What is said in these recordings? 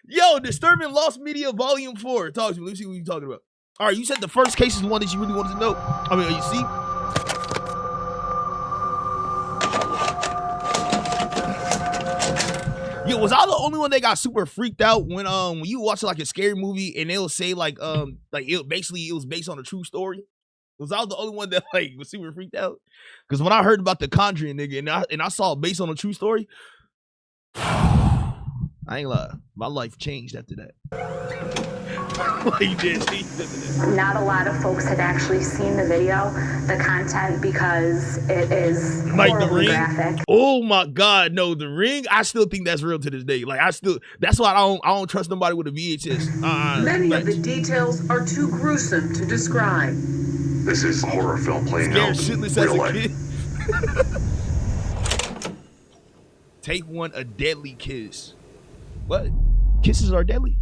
Yo, Disturbing Lost Media Volume 4. Talk to me. Let me see what you're talking about. All right, you said the first case is the one that you really wanted to know. I mean, you see? Yo, was I the only one that got super freaked out when you watch like a scary movie and they'll say like it was based on a true story? Was I the only one that like was super freaked out? Because when I heard about the Conjuring, nigga, and I saw it based on a true story, I ain't lie, my life changed after that. Like this. Not a lot of folks had actually seen the video, the content, because it is like The horribly Ring. graphic. Oh my God, no, The Ring. I still think that's real to this day. Like that's why I don't trust nobody with a VHS. Many of the details are too gruesome to describe. This is a horror film playing Scared out shitless real as a life. kid. Take one, a deadly kiss. What? Kisses are deadly?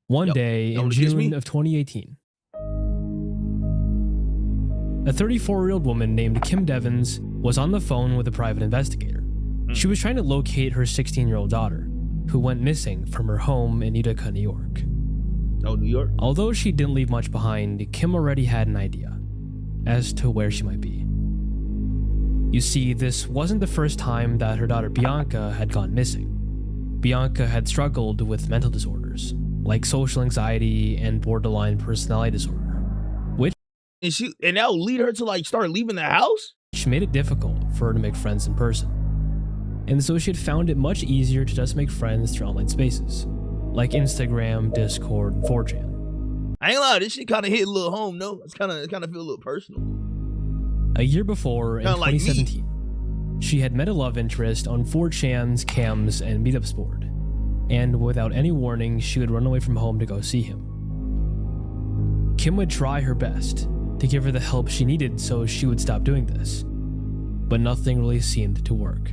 One day in June of 2018, a 34-year-old woman named Kim Devins was on the phone with a private investigator. She was trying to locate her 16-year-old daughter, who went missing from her home in Utica, New York. Oh, New York? Although she didn't leave much behind, Kim already had an idea as to where she might be. You see, this wasn't the first time that her daughter Bianca had gone missing. Bianca had struggled with mental disorders, like social anxiety and borderline personality disorder, which and that'll lead her to like start leaving the house? Which made it difficult for her to make friends in person. And so she had found it much easier to just make friends through online spaces, like Instagram, Discord, and 4chan. I ain't lie, this shit kind of hit a little home, no? It kind of feel a little personal. A year before, in 2017, she had met a love interest on 4chan's, Cams, and Meetups board. And without any warning, she would run away from home to go see him. Kim would try her best to give her the help she needed so she would stop doing this, but nothing really seemed to work.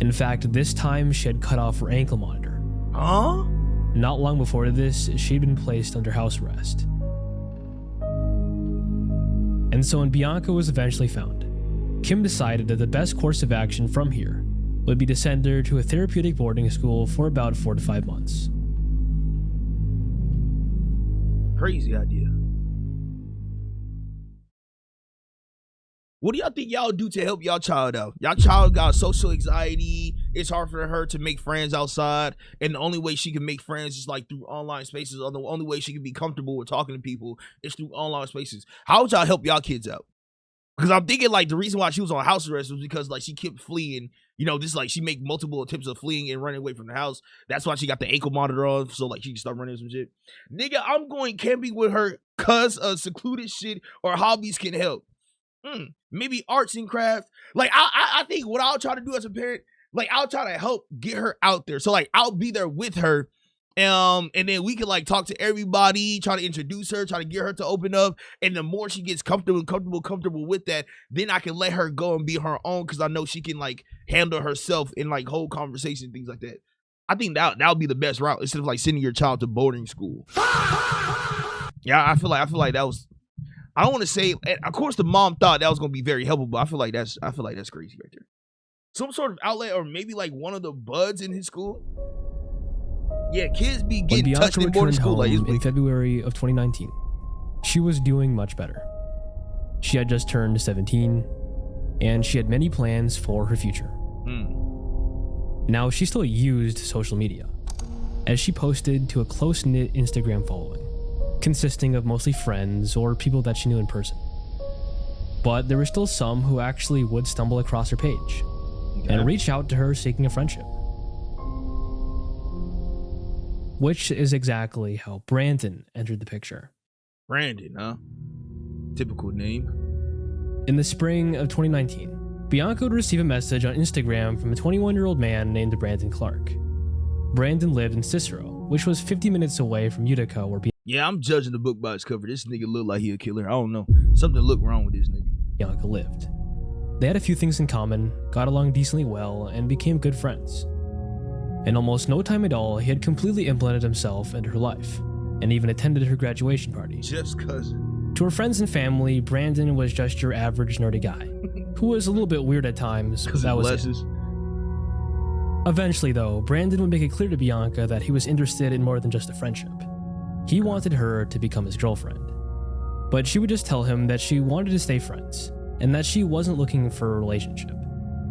In fact, this time she had cut off her ankle monitor. Huh? Not long before this, she'd been placed under house arrest. And so when Bianca was eventually found, Kim decided that the best course of action from here would be to send her to a therapeutic boarding school for about 4 to 5 months. Crazy idea. What do y'all think y'all do to help y'all child out? Y'all child got social anxiety. It's hard for her to make friends outside. And the only way she can make friends is like through online spaces. Or the only way she can be comfortable with talking to people is through online spaces. How would y'all help y'all kids out? Because I'm thinking like the reason why she was on house arrest was because like she kept fleeing. You know, this like she make multiple attempts of fleeing and running away from the house. That's why she got the ankle monitor on, so like she can start running some shit. Nigga, I'm going camping with her cause secluded shit or hobbies can help. Maybe arts and crafts. Like I think what I'll try to do as a parent, like I'll try to help get her out there. So like I'll be there with her. And then we can like talk to everybody, try to introduce her, try to get her to open up. And the more she gets comfortable with that, then I can let her go and be her own, because I know she can like handle herself in like whole conversation, things like that. I think that would be the best route instead of like sending your child to boarding school. Yeah, I feel like that was. I don't want to say. Of course, the mom thought that was gonna be very helpful, but I feel like that's crazy right there. Some sort of outlet, or maybe like one of the buds in his school. Yeah, kids be getting touched in boarding school like in February of 2019. She was doing much better. She had just turned 17, and she had many plans for her future. Now, she still used social media, as she posted to a close-knit Instagram following, consisting of mostly friends or people that she knew in person. But there were still some who actually would stumble across her page and reach out to her seeking a friendship. Which is exactly how Brandon entered the picture. Brandon, huh? Typical name. In the spring of 2019, Bianca would receive a message on Instagram from a 21-year-old man named Brandon Clark. Brandon lived in Cicero, which was 50 minutes away from Utica, where Yeah, I'm judging the book by its cover. This nigga look like he a killer. I don't know. Something look wrong with this nigga. Bianca lived. They had a few things in common, got along decently well, and became good friends. In almost no time at all, he had completely implemented himself into her life, and even attended her graduation party. Jeff's cousin. To her friends and family, Brandon was just your average nerdy guy, who was a little bit weird at times, but that was it. Eventually, though, Brandon would make it clear to Bianca that he was interested in more than just a friendship. He wanted her to become his girlfriend. But she would just tell him that she wanted to stay friends, and that she wasn't looking for a relationship,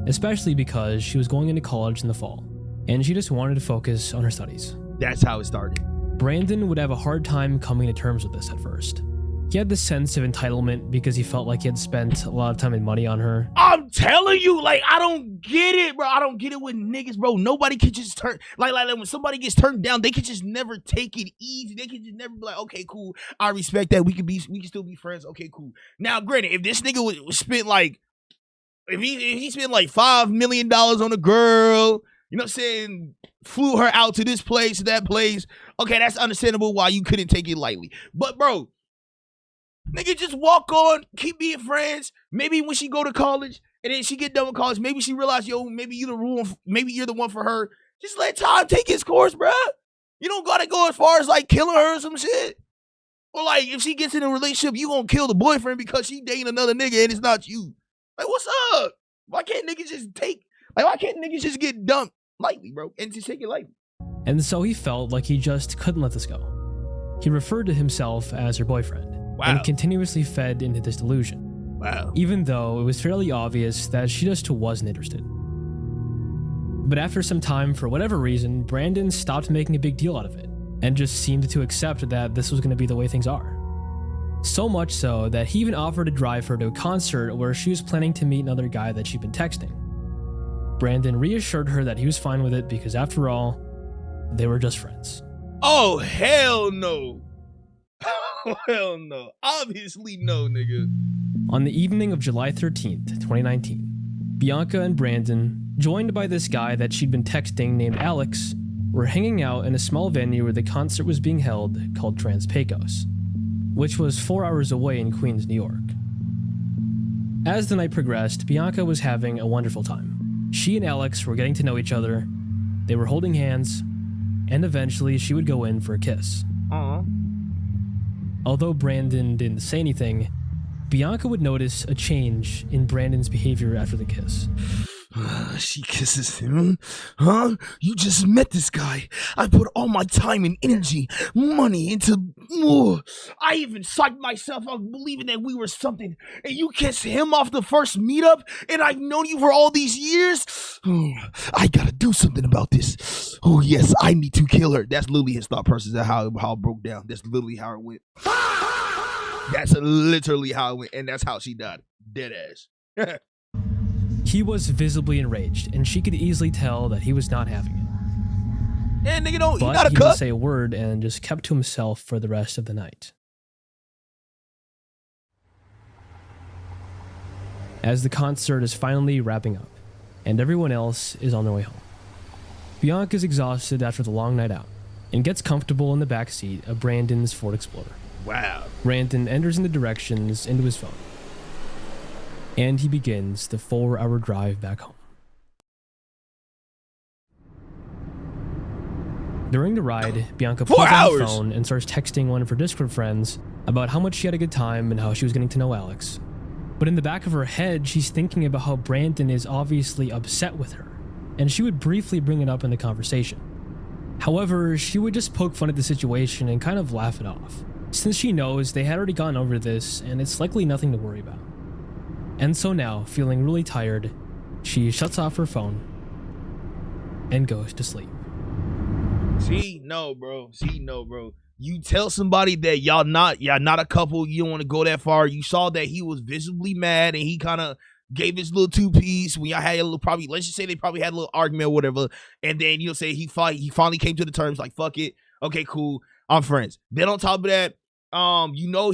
especially because she was going into college in the fall, and she just wanted to focus on her studies. That's how it started. Brandon would have a hard time coming to terms with this at first. He had this sense of entitlement because he felt like he had spent a lot of time and money on her. I'm telling you, like, I don't get it, bro. I don't get it with niggas, bro. Nobody can just turn, like when somebody gets turned down, they can just never take it easy. They can just never be like, okay, cool. I respect that. We can still be friends. Okay, cool. Now, granted, if this nigga would spend like, if he spent like $5 million on a girl, you know what I'm saying, flew her out to this place, that place, okay, that's understandable why you couldn't take it lightly. But, bro, nigga, just walk on, keep being friends. Maybe when she go to college and then she get done with college, maybe she realize, yo, maybe you're the one for her. Just let time take its course, bruh. You don't gotta go as far as like killing her or some shit. Or like if she gets in a relationship, you gonna kill the boyfriend because she dating another nigga and it's not you. Like, what's up? Why can't niggas just get dumped lightly, bro? And just take it lightly. And so he felt like he just couldn't let this go. He referred to himself as her boyfriend. Wow. And continuously fed into this delusion. Wow. Even though it was fairly obvious that she just wasn't interested. But after some time, for whatever reason, Brandon stopped making a big deal out of it, and just seemed to accept that this was going to be the way things are. So much so that he even offered to drive her to a concert where she was planning to meet another guy that she'd been texting. Brandon reassured her that he was fine with it because after all, they were just friends. Oh, hell no. Hell no. Obviously no, nigga. On the evening of July 13th, 2019, Bianca and Brandon, joined by this guy that she'd been texting named Alex, were hanging out in a small venue where the concert was being held called Trans Pecos, which was 4 hours away in Queens, New York. As the night progressed, Bianca was having a wonderful time. She and Alex were getting to know each other, they were holding hands, and eventually she would go in for a kiss. Although Brandon didn't say anything, Bianca would notice a change in Brandon's behavior after the kiss. She kisses him. Huh? You just met this guy. I put all my time and energy, money into... I even psyched myself up believing that we were something. And you kiss him off the first meetup? And I've known you for all these years? I gotta do something about this. Oh, yes, I need to kill her. That's literally his thought process of how it broke down. That's literally how it went. That's literally how it went. And that's how she died. Dead ass. He was visibly enraged, and she could easily tell that he was not having it. Yeah, nigga, don't. But You gotta he cut. didn't say a word and just kept to himself for the rest of the night. As the concert is finally wrapping up, and everyone else is on their way home, Bianca's exhausted after the long night out, and gets comfortable in the back seat of Brandon's Ford Explorer. Wow. Brandon enters in the directions into his phone, and he begins the 4-hour drive back home. During the ride, Bianca pulls out her phone and starts texting one of her Discord friends about how much she had a good time and how she was getting to know Alex. But in the back of her head, she's thinking about how Brandon is obviously upset with her, and she would briefly bring it up in the conversation. However, she would just poke fun at the situation and kind of laugh it off, since she knows they had already gone over this and it's likely nothing to worry about. And so now, feeling really tired, she shuts off her phone and goes to sleep. See, no, bro. You tell somebody that y'all not a couple, you don't want to go that far. You saw that he was visibly mad and he kind of gave his little two-piece when y'all had a little, probably, let's just say they probably had a little argument or whatever. And then, you know, say he finally came to the terms like, fuck it. Okay, cool. I'm friends. Then on top of that, you know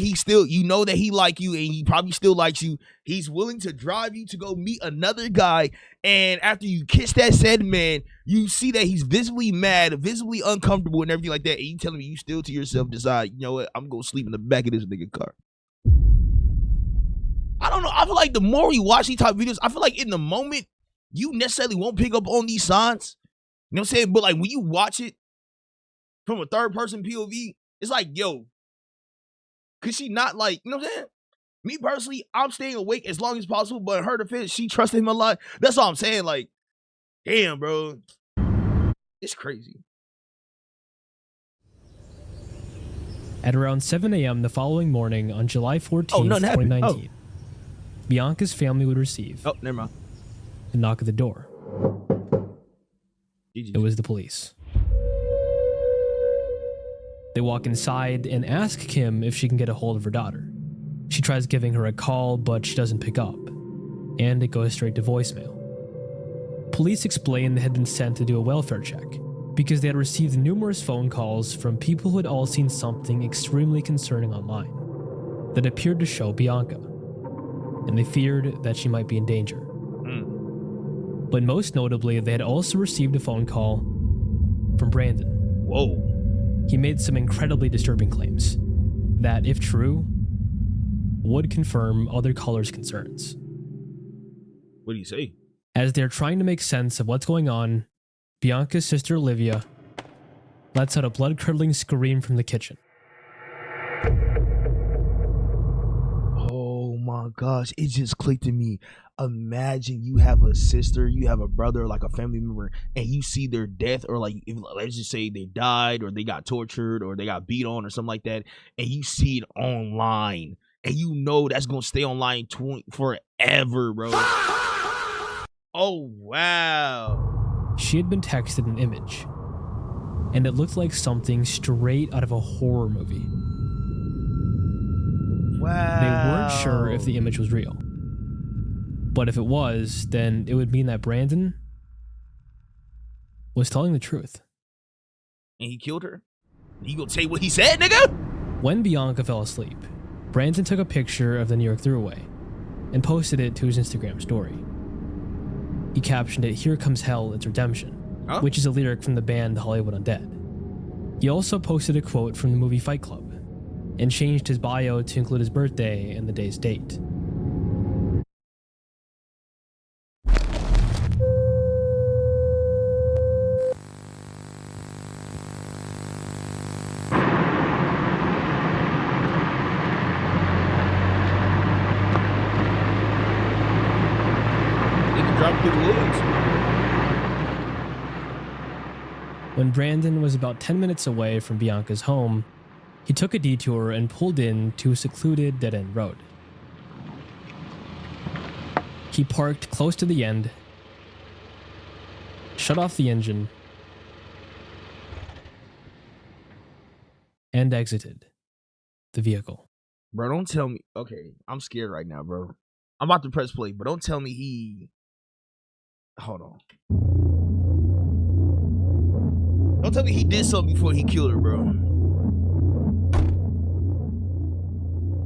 that he like you and he probably still likes you. He's willing to drive you to go meet another guy, and after you kiss that said man, you see that he's visibly mad, visibly uncomfortable and everything like that, and you telling me you still to yourself decide, you know what, I'm gonna sleep in the back of this nigga car. I don't know, I feel like the more we watch these type of videos, I feel like in the moment you necessarily won't pick up on these signs, you know what I'm saying, but like when you watch it from a third person POV, it's like, yo, could she not, like, you know what I'm saying? Me personally, I'm staying awake as long as possible, but in her defense, she trusted him a lot. That's all I'm saying. Like, damn, bro. It's crazy. At around 7 a.m. the following morning on July 14th, nothing happened. 2019, Bianca's family would receive Oh, never mind. a knock at the door. GG. It was the police. They walk inside and ask Kim if she can get a hold of her daughter. She tries giving her a call, but she doesn't pick up, and it goes straight to voicemail. Police explain they had been sent to do a welfare check because they had received numerous phone calls from people who had all seen something extremely concerning online that appeared to show Bianca, and they feared that she might be in danger. But most notably, they had also received a phone call from Brandon. Whoa. He made some incredibly disturbing claims that, if true, would confirm other callers' concerns. What do you say? As they're trying to make sense of what's going on, Bianca's sister Olivia lets out a blood-curdling scream from the kitchen. Oh my gosh, it just clicked to me. Imagine you have a sister, you have a brother, like a family member, and you see their death, or like, if, let's just say they died, or they got tortured, or they got beat on, or something like that, and you see it online, and you know that's gonna stay online forever, bro. Oh wow. She had been texted an image, and it looked like something straight out of a horror movie. Wow. They weren't sure if the image was real. But if it was, then it would mean that Brandon was telling the truth. And he killed her? You gonna say what he said, nigga? When Bianca fell asleep, Brandon took a picture of the New York Thruway and posted it to his Instagram story. He captioned it, "Here Comes Hell, It's Redemption," which is a lyric from the band Hollywood Undead. He also posted a quote from the movie Fight Club and changed his bio to include his birthday and the day's date. When Brandon was about 10 minutes away from Bianca's home, he took a detour and pulled in to a secluded dead-end road. He parked close to the end, shut off the engine, and exited the vehicle. Bro, don't tell me. Okay, I'm scared right now, bro. I'm about to press play, but don't tell me he... Hold on. Don't tell me he did something before he killed her, bro.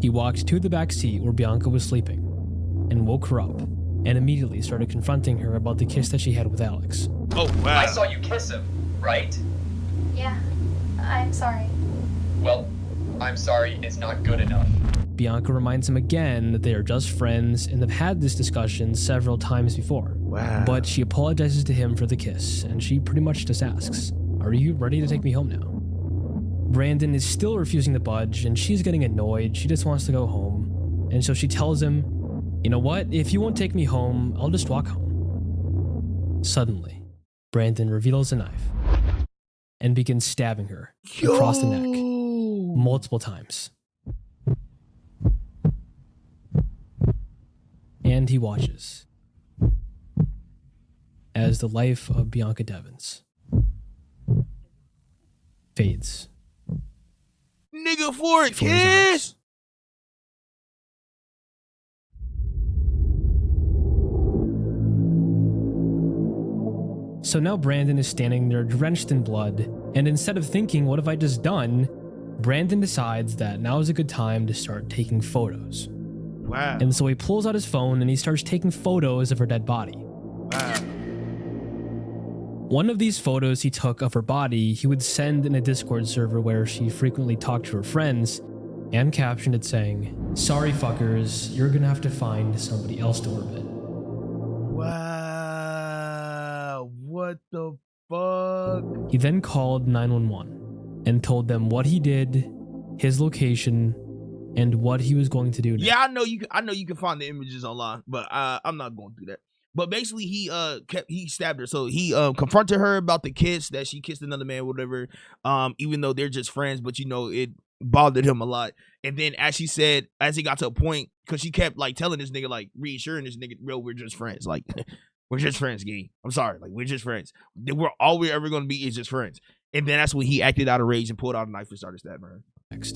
He walked to the back seat where Bianca was sleeping and woke her up and immediately started confronting her about the kiss that she had with Alex. Oh, wow. I saw you kiss him, right? Yeah, I'm sorry. Well, I'm sorry is not good enough. Bianca reminds him again that they are just friends and have had this discussion several times before. Wow. But she apologizes to him for the kiss, and she pretty much just asks, "Are you ready to take me home now?" Brandon is still refusing to budge, and she's getting annoyed. She just wants to go home. And so she tells him, "You know what? If you won't take me home, I'll just walk home." Suddenly, Brandon reveals a knife and begins stabbing her across the neck multiple times. And he watches as the life of Bianca Devins fades. Nigga, for a before his eyes. kiss? So now Brandon is standing there drenched in blood, and instead of thinking, what have I just done, Brandon decides that now is a good time to start taking photos. Wow. And so he pulls out his phone and he starts taking photos of her dead body. Wow. One of these photos he took of her body, he would send in a Discord server where she frequently talked to her friends, and captioned it saying, "Sorry fuckers, you're gonna have to find somebody else to orbit." Wow. What the fuck? He then called 911 and told them what he did, his location, and what he was going to do next. Yeah, I know you can find the images online, but I'm not going through that. But basically, he stabbed her. So he confronted her about the kiss that she kissed another man, whatever. Even though they're just friends, but it bothered him a lot. And then as she said, as he got to a point, because she kept like telling this nigga, like reassuring this nigga, real, we're just friends. Like we're just friends, gang. I'm sorry, like we're just friends. All we're ever gonna be is just friends. And then that's when he acted out of rage and pulled out a knife and started stabbing her. Next.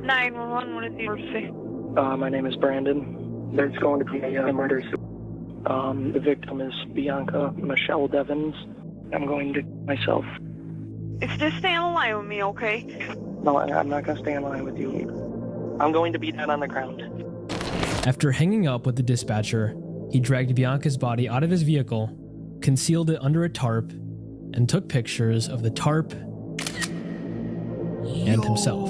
911, what is the emergency? My name is Brandon. There's going to be a murder. The victim is Bianca Michelle Devins. I'm going to myself. Just stay on the line with me, okay? No, I'm not going to stay in line with you. I'm going to be down on the ground. After hanging up with the dispatcher, he dragged Bianca's body out of his vehicle, concealed it under a tarp, and took pictures of the tarp and himself.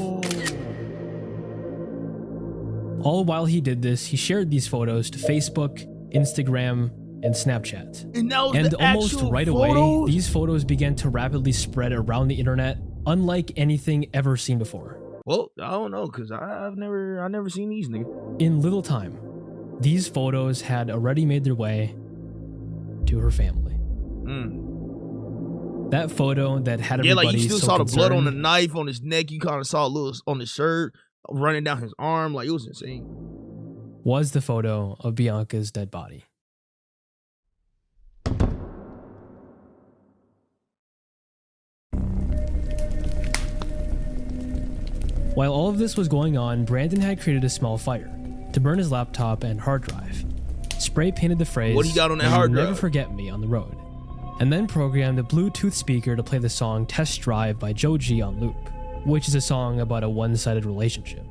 All while he did this, he shared these photos to Facebook, Instagram, and Snapchat. And almost right away, these photos began to rapidly spread around the internet, unlike anything ever seen before. Well, I don't know, because I've never seen these niggas. In little time, these photos had already made their way to her family. That photo that had everybody like you still so saw the concerned, blood on the knife on his neck. You kind of saw a little on his shirt running down his arm. Like, it was insane. was the photo of Bianca's dead body. While all of this was going on, Brandon had created a small fire to burn his laptop and hard drive, spray painted the phrase, "What do you got on that hard drive? Never forget me" on the road, and then programmed a Bluetooth speaker to play the song Test Drive by Joe G on loop, which is a song about a one-sided relationship.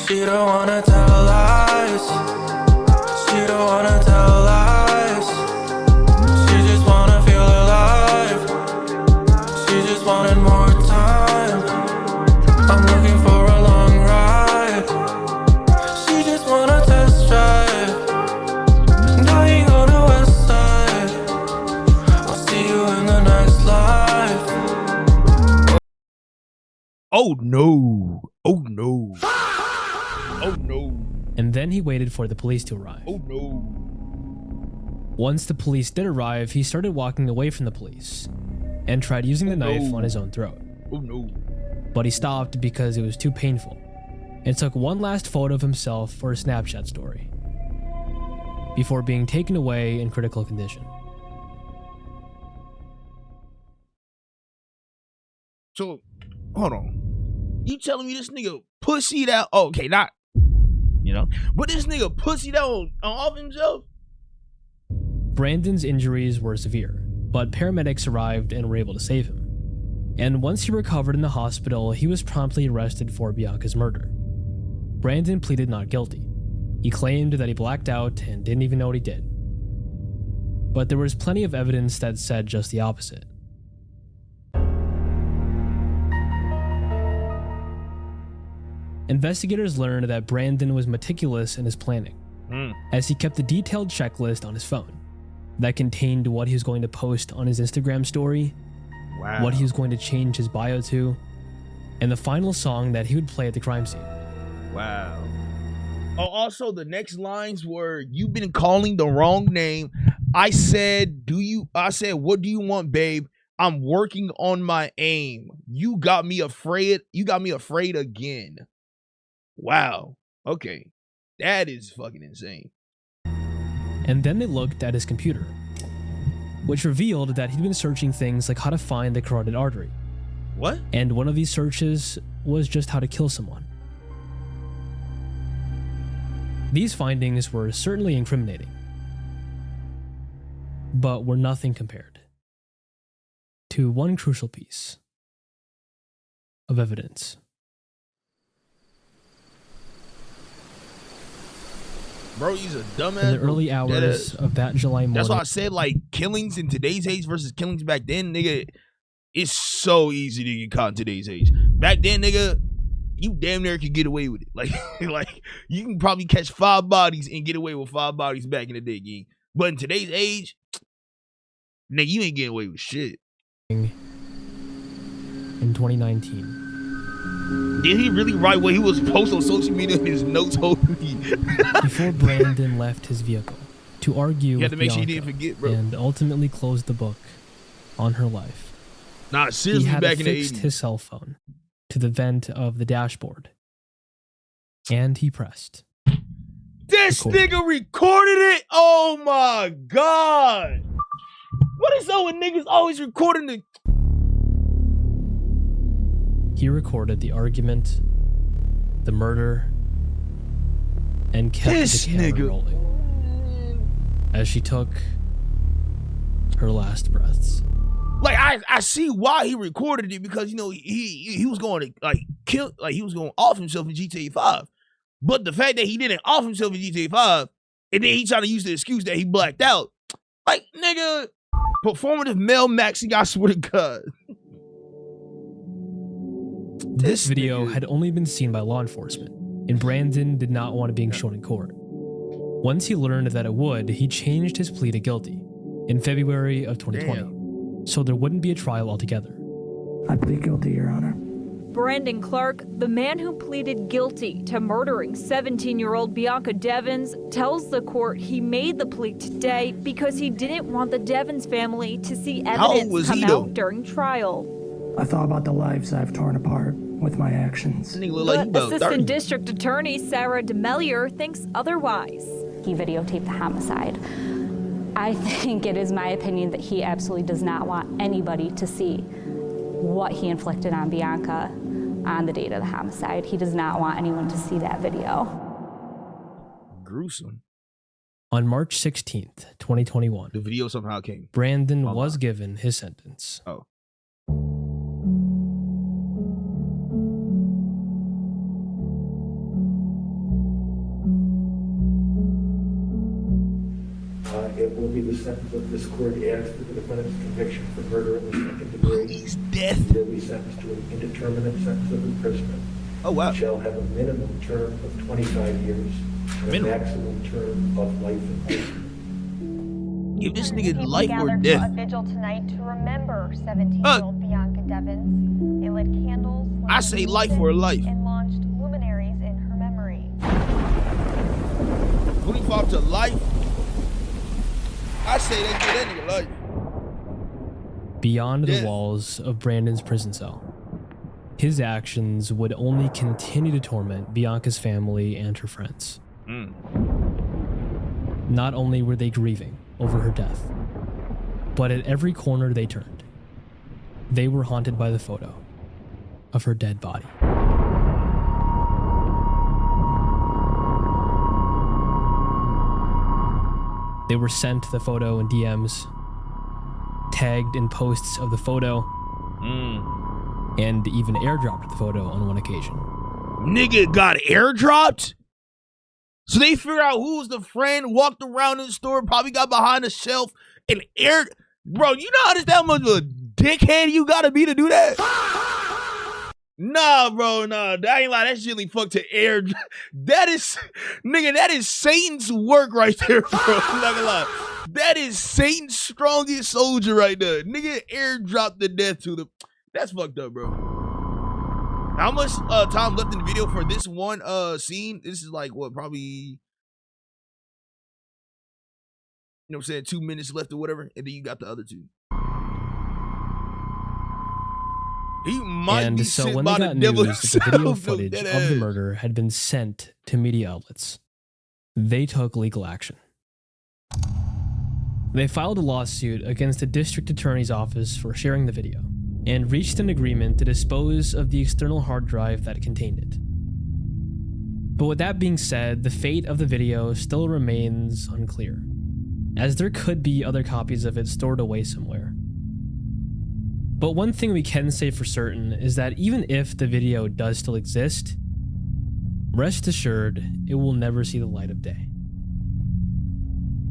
She don't wanna tell lies. She don't wanna tell lies. She just wanna feel alive. She just wanted more time. I'm looking for a long ride. She just wanna test drive. Dying on the west side. I'll see you in the next life. Oh no. Oh no. Oh no. And then he waited for the police to arrive. Oh no. Once the police did arrive, he started walking away from the police and tried using the knife on his own throat. Oh no. But he stopped because it was too painful and took one last photo of himself for a Snapchat story before being taken away in critical condition. So, hold on. You telling me this nigga pussied out? Oh, okay, not, but this nigga pussied out off himself? Brandon's injuries were severe, but paramedics arrived and were able to save him. And once he recovered in the hospital, he was promptly arrested for Bianca's murder. Brandon pleaded not guilty. He claimed that he blacked out and didn't even know what he did. But there was plenty of evidence that said just the opposite. Investigators learned that Brandon was meticulous in his planning, as he kept a detailed checklist on his phone that contained what he was going to post on his Instagram story, what he was going to change his bio to, and the final song that he would play at the crime scene. Wow. Oh, also the next lines were, "You've been calling the wrong name. I said, what do you want, babe? I'm working on my aim. You got me afraid. You got me afraid again." Wow. Okay. That is fucking insane. And then they looked at his computer, which revealed that he'd been searching things like how to find the carotid artery. What? And one of these searches was just how to kill someone. These findings were certainly incriminating, but were nothing compared to one crucial piece of evidence. Bro, he's a dumbass. In the early hours of that July morning. That's why I said, like, killings in today's age versus killings back then, nigga, it's so easy to get caught in today's age. Back then, nigga, you damn near could get away with it. Like, like you can probably catch 5 bodies and get away with 5 bodies back in the day, gang. But in today's age, nigga, you ain't getting away with shit. In 2019. Did he really write what he was posting on social media in his notes? Before Brandon left his vehicle to argue you have with to make sure Bianca he didn't forget, bro. and ultimately close the book on her life. Nah, seriously, he had back in the affixed 80s. his cell phone to the vent of the dashboard, and he pressed. This nigga recorded it? Oh my god! What is up with niggas always recording the... He recorded the argument, the murder, and kept This the camera nigga. rolling as she took her last breaths. Like, I see why he recorded it, because, you know, he was going to, like, kill, like, he was going to off himself in GTA 5. But the fact that he didn't off himself in GTA 5, and then he tried to use the excuse that he blacked out, like, nigga, performative male maxing, I swear to God. This video had only been seen by law enforcement, and Brandon did not want it being shown in court. Once he learned that it would, he changed his plea to guilty in February of 2020, so there wouldn't be a trial altogether. I plead guilty, Your Honor. Brandon Clark, the man who pleaded guilty to murdering 17-year-old Bianca Devins, tells the court he made the plea today because he didn't want the Devins family to see evidence come out during trial. I thought about the lives I've torn apart with my actions. But Assistant District Attorney Sarah DeMellier thinks otherwise. He videotaped the homicide. I think it is my opinion that he absolutely does not want anybody to see what he inflicted on Bianca on the date of the homicide. He does not want anyone to see that video. Gruesome. On March 16th, 2021, the video somehow came. Brandon was given his sentence. Oh. It will be the sentence of this court as to the defendant's conviction for murder in the second degree. He's death. He will be sentenced to an indeterminate sentence of imprisonment. Oh, wow. He shall have a minimum term of 25 years and a maximum term of life in prison. Give this nigga life or gathered death. for a vigil tonight to remember 17-year-old Bianca Devins. They lit candles. I say life or life. And launched luminaries in her memory. 25 to life. I say they give that nigga life. Beyond the walls of Brandon's prison cell, his actions would only continue to torment Bianca's family and her friends. Not only were they grieving over her death, but at every corner they turned, they were haunted by the photo of her dead body. They were sent the photo in DMs, tagged in posts of the photo, and even airdropped the photo on one occasion. Nigga got airdropped? So they figured out who was the friend, walked around in the store, probably got behind a shelf, and Bro, you know how much of a dickhead you gotta be to do that? Nah, bro, nah. That ain't like that shit really fucked to air. That is, nigga, that is Satan's work right there, bro. I'm not gonna lie. That is Satan's strongest soldier right there. Nigga airdropped the death to them. That's fucked up, bro. How much time left in the video for this one scene? This is like, what, probably, you know what I'm saying, 2 minutes left or whatever, and then you got the other 2. He might and be so when by they got the devil news that the video himself, footage that of the ass. murder had been sent to media outlets, they took legal action. They filed a lawsuit against the district attorney's office for sharing the video and reached an agreement to dispose of the external hard drive that contained it. But with that being said, the fate of the video still remains unclear, as there could be other copies of it stored away somewhere. But one thing we can say for certain is that even if the video does still exist, rest assured it will never see the light of day.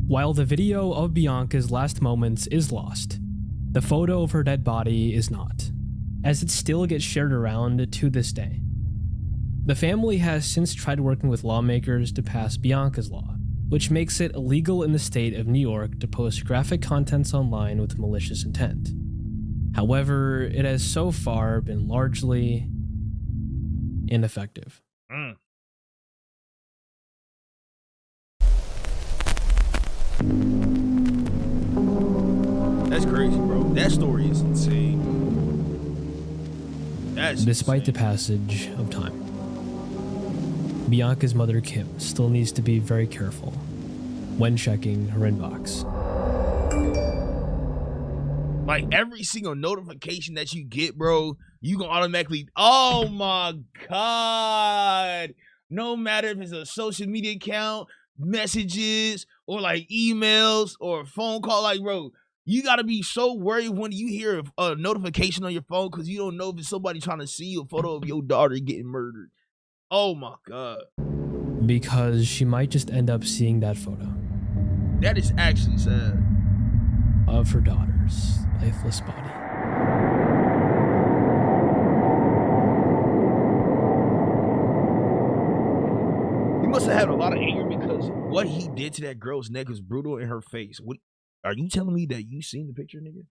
While the video of Bianca's last moments is lost, the photo of her dead body is not, as it still gets shared around to this day. The family has since tried working with lawmakers to pass Bianca's law, which makes it illegal in the state of New York to post graphic contents online with malicious intent. However, it has so far been largely ineffective. That's crazy, bro. That story is insane. Despite the passage of time, Bianca's mother, Kim, still needs to be very careful when checking her inbox. Like, every single notification that you get, bro, you gonna automatically, oh my God. No matter if it's a social media account, messages, or like emails or a phone call, like, bro, you gotta be so worried when you hear a notification on your phone because you don't know if it's somebody trying to see a photo of your daughter getting murdered. Oh my God. Because she might just end up seeing that photo. That is actually sad. Of her daughter's lifeless body. He must have had a lot of anger because what he did to that girl's neck is brutal in her face. What are you telling me that you seen the picture, nigga?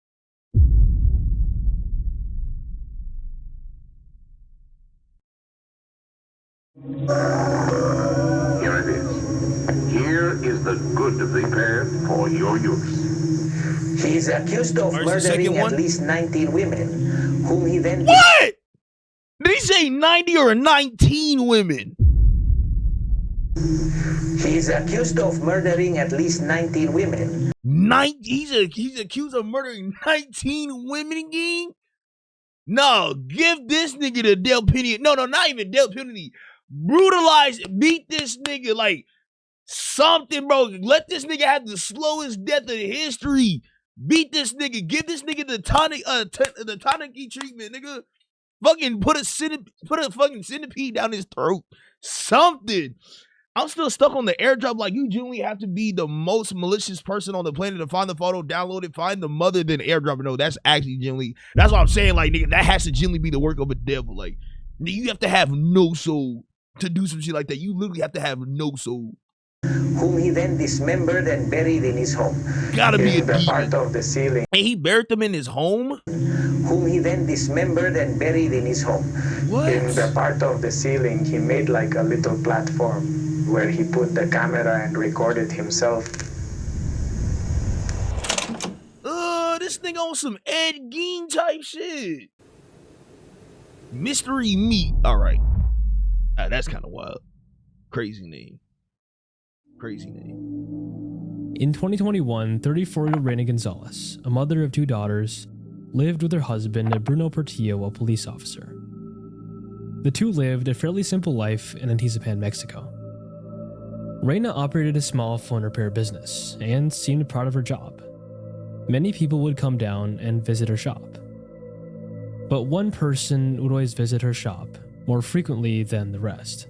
Here it is. Here is the good prepared for your use. He is accused of murdering at least 19 women, whom he then... What? Did he say 90 or 19 women? He is accused of murdering at least 19 women. He's accused of murdering 19 women again? No, give this nigga the death penalty. No, not even death penalty. Brutalize, beat this nigga like something, bro. Let this nigga have the slowest death in history. Beat this nigga. Give this nigga the tonic treatment, nigga. Fucking put a fucking centipede down his throat. Something. I'm still stuck on the airdrop. Like, you genuinely have to be the most malicious person on the planet to find the photo, download it, find the mother, then airdrop it. No, that's actually genuinely. That's what I'm saying. Like, nigga, that has to genuinely be the work of a devil. Like, nigga, you have to have no soul to do some shit like that. You literally have to have no soul. Whom he then dismembered and buried in his home. Gotta be a the part of the ceiling. And he buried them in his home? Whom he then dismembered and buried in his home. What? In the part of the ceiling, he made like a little platform where he put the camera and recorded himself. This nigga on some Ed Gein type shit. Mystery Meat. All right. That's kind of wild. Crazy name. In 2021, 34-year-old Reina Gonzalez, a mother of 2 daughters, lived with her husband, Bruno Portillo, a police officer. The two lived a fairly simple life in Antizapán, Mexico. Reina operated a small phone repair business and seemed proud of her job. Many people would come down and visit her shop. But one person would always visit her shop more frequently than the rest.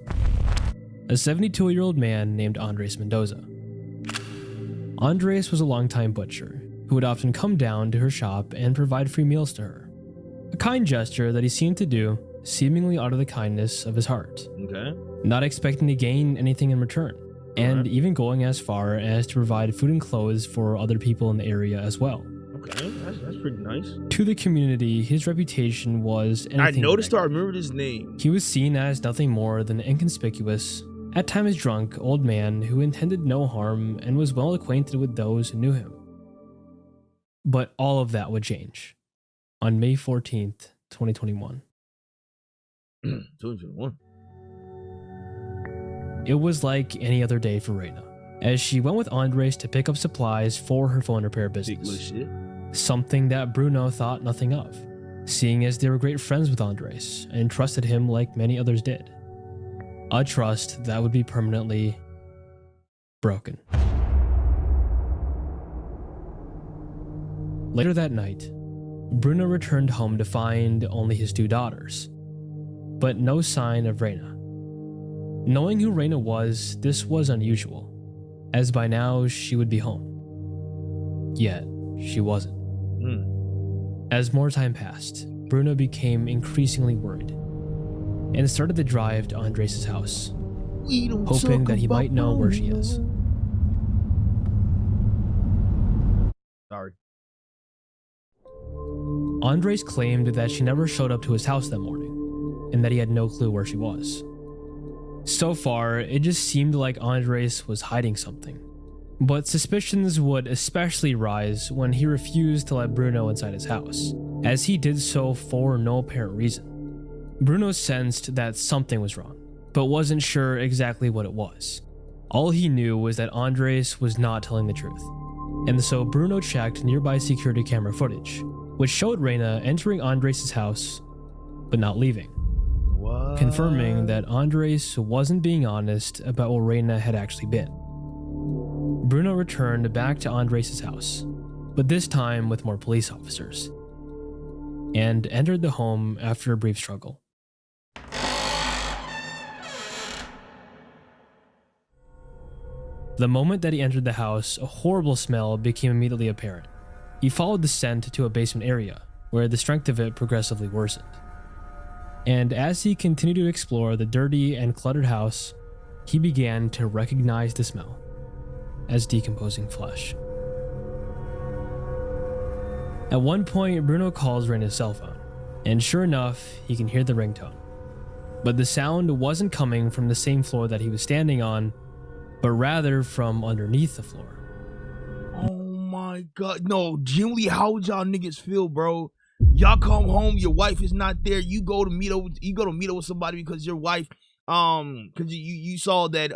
A 72-year-old man named Andres Mendoza. Andres was a longtime butcher who would often come down to her shop and provide free meals to her. A kind gesture that he seemed to do seemingly out of the kindness of his heart. Okay. Not expecting to gain anything in return, and even going as far as to provide food and clothes for other people in the area as well. Okay, that's pretty nice. To the community, his reputation was anything I noticed I remembered his name. He was seen as nothing more than an inconspicuous, at times drunk, old man who intended no harm and was well acquainted with those who knew him. But all of that would change on May 14th, 2021. 2021. It was like any other day for Reina, as she went with Andres to pick up supplies for her phone repair business. Something that Bruno thought nothing of, seeing as they were great friends with Andres and trusted him like many others did. A trust that would be permanently broken. Later that night, Bruno returned home to find only his 2 daughters, but no sign of Reina. Knowing who Reina was, this was unusual, as by now she would be home. Yet, she wasn't. As more time passed, Bruno became increasingly worried. and started the drive to Andres' house, We don't hoping talk that he about might know where she Bruno. is. Sorry. Andres claimed that she never showed up to his house that morning, and that he had no clue where she was. So far, it just seemed like Andres was hiding something. But suspicions would especially rise when he refused to let Bruno inside his house, as he did so for no apparent reason. Bruno sensed that something was wrong, but wasn't sure exactly what it was. All he knew was that Andres was not telling the truth, and so Bruno checked nearby security camera footage, which showed Reina entering Andres' house, but not leaving, What? confirming that Andres wasn't being honest about where Reina had actually been. Bruno returned back to Andres' house, but this time with more police officers, and entered the home after a brief struggle. The moment that he entered the house, a horrible smell became immediately apparent. He followed the scent to a basement area, where the strength of it progressively worsened. And as he continued to explore the dirty and cluttered house, he began to recognize the smell as decomposing flesh. At one point, Bruno calls Reina's cell phone, and sure enough, he can hear the ringtone. But the sound wasn't coming from the same floor that he was standing on, but rather from underneath the floor. Oh my god. No, genuinely, how would y'all niggas feel, bro? Y'all come home, your wife is not there. You go to meet up with somebody because your wife, because you saw that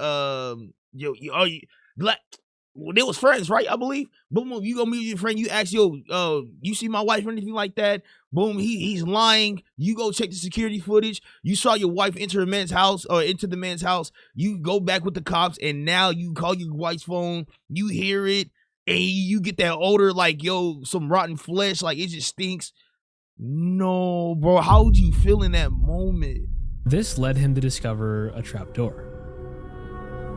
well, they was friends, right? I believe. Boom, boom, you go meet your friend, you ask, you see my wife or anything like that? Boom, he's lying. You go check the security footage. You saw your wife enter a man's house or into the man's house. You go back with the cops, and now you call your wife's phone. You hear it, and you get that odor like, some rotten flesh, like it just stinks. No, bro, how would you feel in that moment? This led him to discover a trapdoor.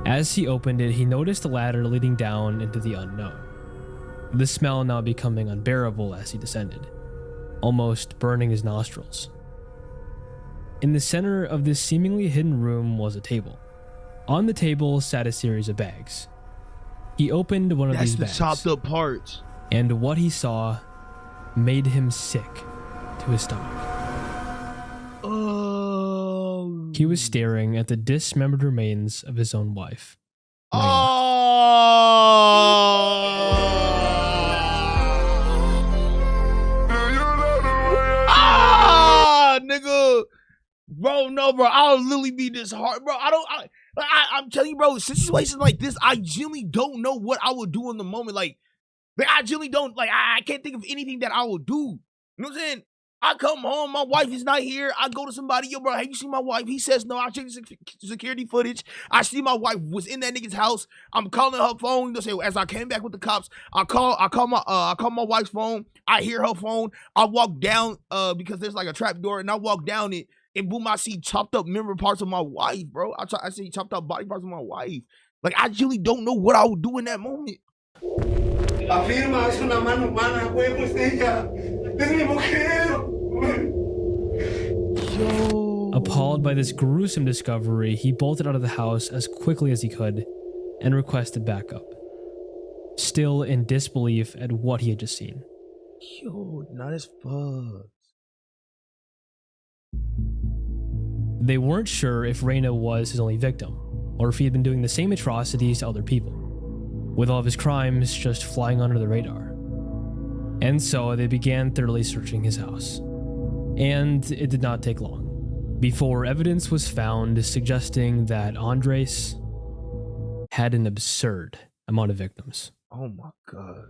As he opened it, he noticed a ladder leading down into the unknown, the smell now becoming unbearable as he descended, almost burning his nostrils. In the center of this seemingly hidden room was a table. On the table sat a series of bags. He opened one of these bags. That's the chopped up parts. And what he saw made him sick to his stomach. Oh. He was staring at the dismembered remains of his own wife. Oh. Nigga. Bro, no, bro. I'll literally be disheartened, bro. I'm telling you, bro, situations like this, I genuinely don't know what I would do in the moment. Like I genuinely don't, I can't think of anything that I would do. You know what I'm saying? I come home, my wife is not here. I go to somebody, bro, have you seen my wife? He says no. I check the security footage. I see my wife was in that nigga's house. I'm calling her phone. They say, as I came back with the cops, I call my wife's phone. I hear her phone. I walk down because there's like a trap door, and I walk down it, and boom, I see chopped up member parts of my wife, bro. I see chopped up body parts of my wife. Like, I really don't know what I would do in that moment. Afirma, es una mano humana, huevos de ella. Es mi mujer. Appalled by this gruesome discovery, he bolted out of the house as quickly as he could and requested backup, still in disbelief at what he had just seen. Yo, not as fuck. They weren't sure if Reina was his only victim, or if he had been doing the same atrocities to other people, with all of his crimes just flying under the radar. And so they began thoroughly searching his house. And it did not take long before evidence was found suggesting that Andres had an absurd amount of victims. Oh my god.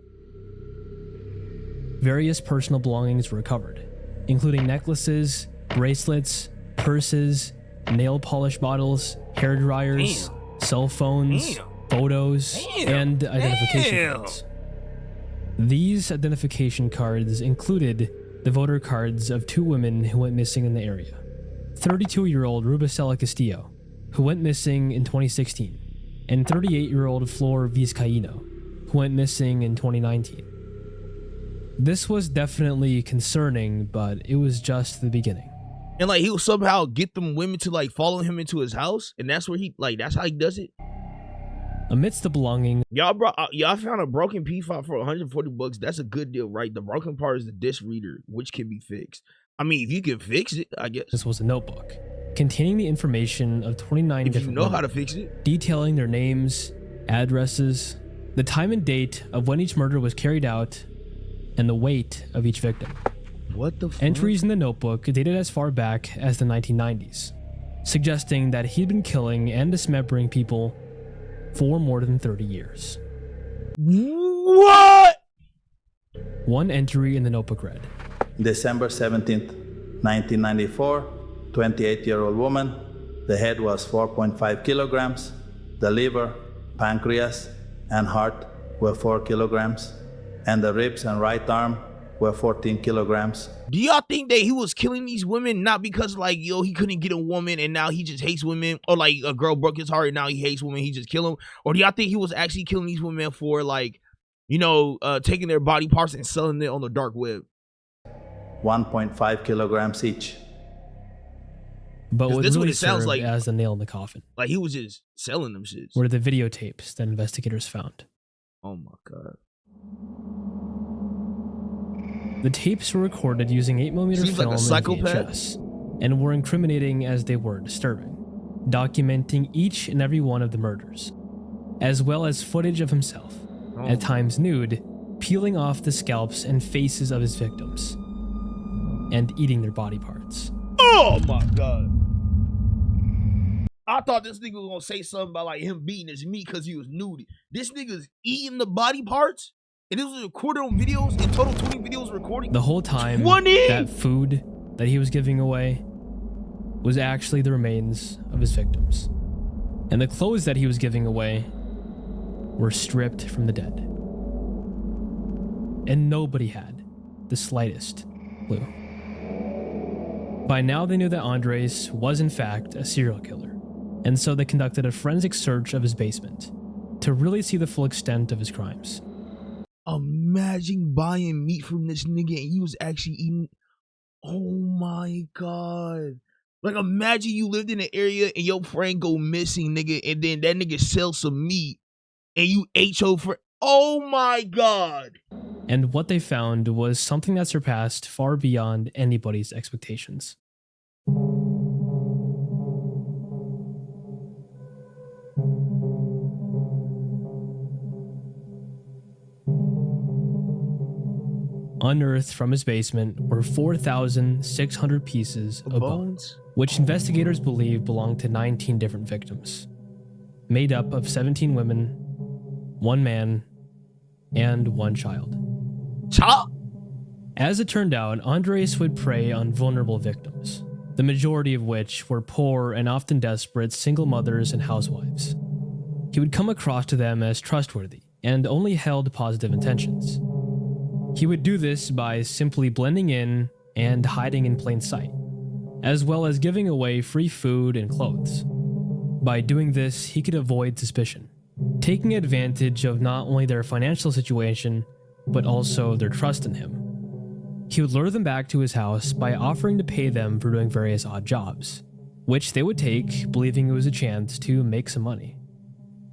Various personal belongings were recovered, including necklaces, bracelets, purses, nail polish bottles, hair dryers, cell phones, photos, and identification cards. These identification cards included the voter cards of two women who went missing in the area. 32-year-old Rubicela Castillo, who went missing in 2016, and 38-year-old Flor Vizcaíno, who went missing in 2019. This was definitely concerning, but it was just the beginning. And like he will somehow get them women to like follow him into his house, and that's where he like that's how he does it. Amidst the belongings, y'all found a broken P file for $140. That's a good deal, right? The broken part is the disc reader, which can be fixed. I mean, if you can fix it, I guess. This was a notebook containing the information of 29 different women, how to fix it, detailing their names, addresses, the time and date of when each murder was carried out, and the weight of each victim. What the fuck? Entries in the notebook dated as far back as the 1990s, suggesting that he'd been killing and dismembering people for more than 30 years. What? One entry in the notebook read, December 17th, 1994, 28-year-old woman. The head was 4.5 kilograms. The liver, pancreas, and heart were 4 kilograms. And the ribs and right arm were 14 kilograms. Do y'all think that he was killing these women not because like, yo, he couldn't get a woman and now he just hates women, or like a girl broke his heart and now he hates women, he just kill them? Or do y'all think he was actually killing these women for like, you know, taking their body parts and selling it on the dark web? 1.5 kilograms each. But what this really what it sounds served like, as the nail in the coffin, like he was just selling them shits, were the videotapes that investigators found. Oh my God. The tapes were recorded using 8mm Seems film like a psychopath. and VHS, and were incriminating as they were disturbing, documenting each and every one of the murders, as well as footage of himself, at times nude, peeling off the scalps and faces of his victims, and eating their body parts. Oh my God. I thought this nigga was gonna say something about like him beating his meat because he was nude. This nigga's eating the body parts? And this was recorded on videos? In total 20 videos recording? The whole time, 20? that food that he was giving away was actually the remains of his victims. And the clothes that he was giving away were stripped from the dead. And nobody had the slightest clue. By now they knew that Andres was in fact a serial killer, and so they conducted a forensic search of his basement to really see the full extent of his crimes. Imagine buying meat from this nigga and he was actually eating. Oh my God. Like imagine you lived in an area and your friend go missing, nigga, and then that nigga sells some meat and you ate your friend. Oh my God. And what they found was something that surpassed far beyond anybody's expectations. Unearthed from his basement were 4,600 pieces of bones, which investigators believe belonged to 19 different victims, made up of 17 women, 1 man, and 1 child. As it turned out, Andres would prey on vulnerable victims, the majority of which were poor and often desperate single mothers and housewives. He would come across to them as trustworthy and only held positive intentions. He would do this by simply blending in and hiding in plain sight, as well as giving away free food and clothes. By doing this, he could avoid suspicion, taking advantage of not only their financial situation, but also their trust in him. He would lure them back to his house by offering to pay them for doing various odd jobs, which they would take, believing it was a chance to make some money.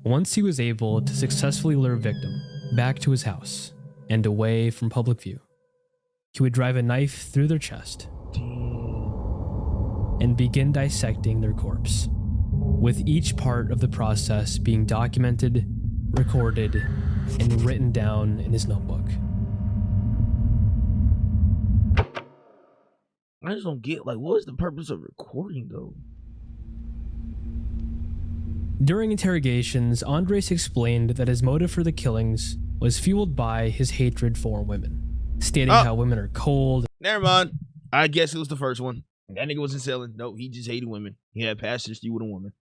Once he was able to successfully lure a victim back to his house and away from public view, he would drive a knife through their chest and begin dissecting their corpse, with each part of the process being documented, recorded, and written down in his notebook. I just don't get, like, what was the purpose of recording, though? During interrogations, Andres explained that his motive for the killings was fueled by his hatred for women, stating how women are cold. Never mind. I guess it was the first one. That nigga wasn't selling. No, he just hated women. He had past history with a woman.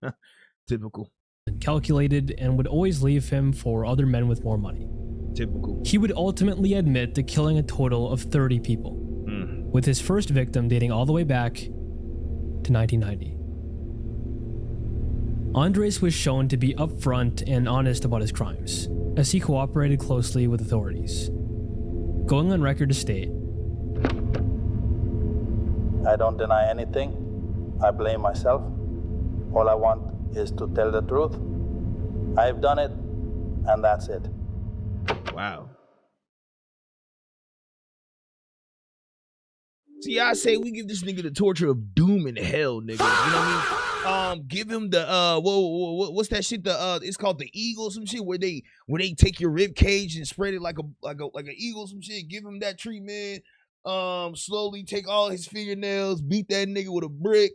Typical. And calculated, and would always leave him for other men with more money. Typical. He would ultimately admit to killing a total of 30 people, with his first victim dating all the way back to 1990. Andres was shown to be upfront and honest about his crimes, as he cooperated closely with authorities, going on record to state, I don't deny anything. I blame myself. All I want is to tell the truth. I've done it, and that's it. Wow. See, I say we give this nigga the torture of doom and hell, nigga. You know what I mean? Give him the what's that shit? It's called the eagle, some shit where they take your rib cage and spread it like an eagle, some shit. Give him that treatment. Slowly take all his fingernails, beat that nigga with a brick.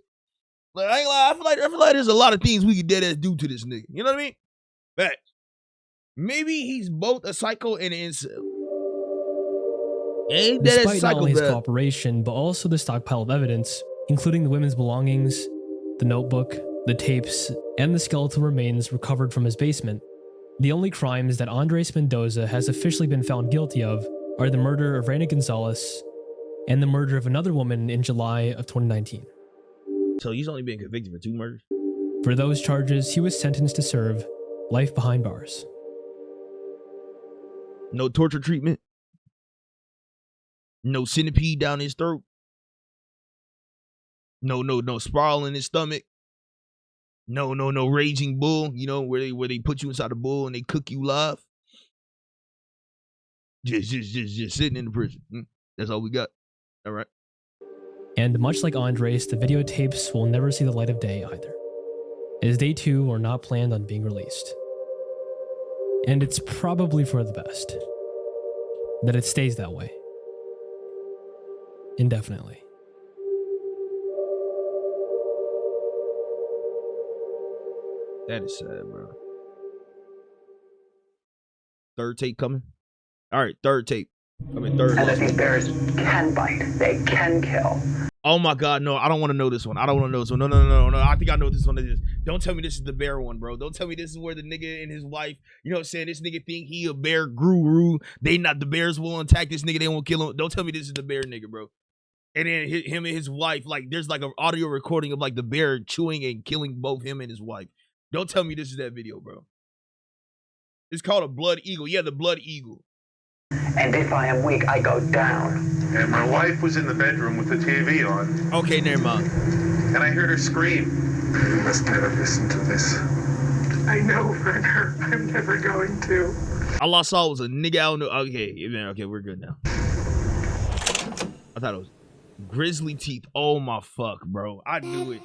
Like I ain't lie, I feel like there's a lot of things we could dead ass do to this nigga. You know what I mean? But maybe he's both a psycho and an incel. Ain't that Despite not only his cooperation, but also the stockpile of evidence, including the women's belongings, the notebook, the tapes, and the skeletal remains recovered from his basement, the only crimes that Andres Mendoza has officially been found guilty of are the murder of Reina Gonzalez and the murder of another woman in July of 2019. So he's only been convicted for 2 murders? For those charges, he was sentenced to serve life behind bars. No torture treatment? No centipede down his throat? No spiral in his stomach? No raging bull, you know, where they put you inside a bull and they cook you live? Just sitting in the prison. That's all we got. All right. And much like Andres, the videotapes will never see the light of day either, as they too are not planned on being released. And it's probably for the best that it stays that way. Indefinitely. That is sad, bro. Third tape coming? All right, third tape. Third. And these bears can bite. They can kill. Oh my God, no, I don't want to know this one. I don't want to know this one. No. I think I know what this one is. Don't tell me this is the bear one, bro. Don't tell me this is where the nigga and his wife, you know what I'm saying? This nigga think he a bear guru. They not, the bears will attack this nigga. They won't kill him. Don't tell me this is the bear nigga, bro. And then him and his wife, like there's like an audio recording of like the bear chewing and killing both him and his wife. Don't tell me this is that video, bro. It's called a blood eagle. Yeah, the blood eagle. And if I am weak, I go down. And my wife was in the bedroom with the TV on. Okay, never mind. And I heard her scream. You must never listen to this. I know, Werner. I'm never going to. All I saw was a nigga out. Okay, we're good now. I thought it was grizzly teeth. Oh my fuck, bro. I knew it.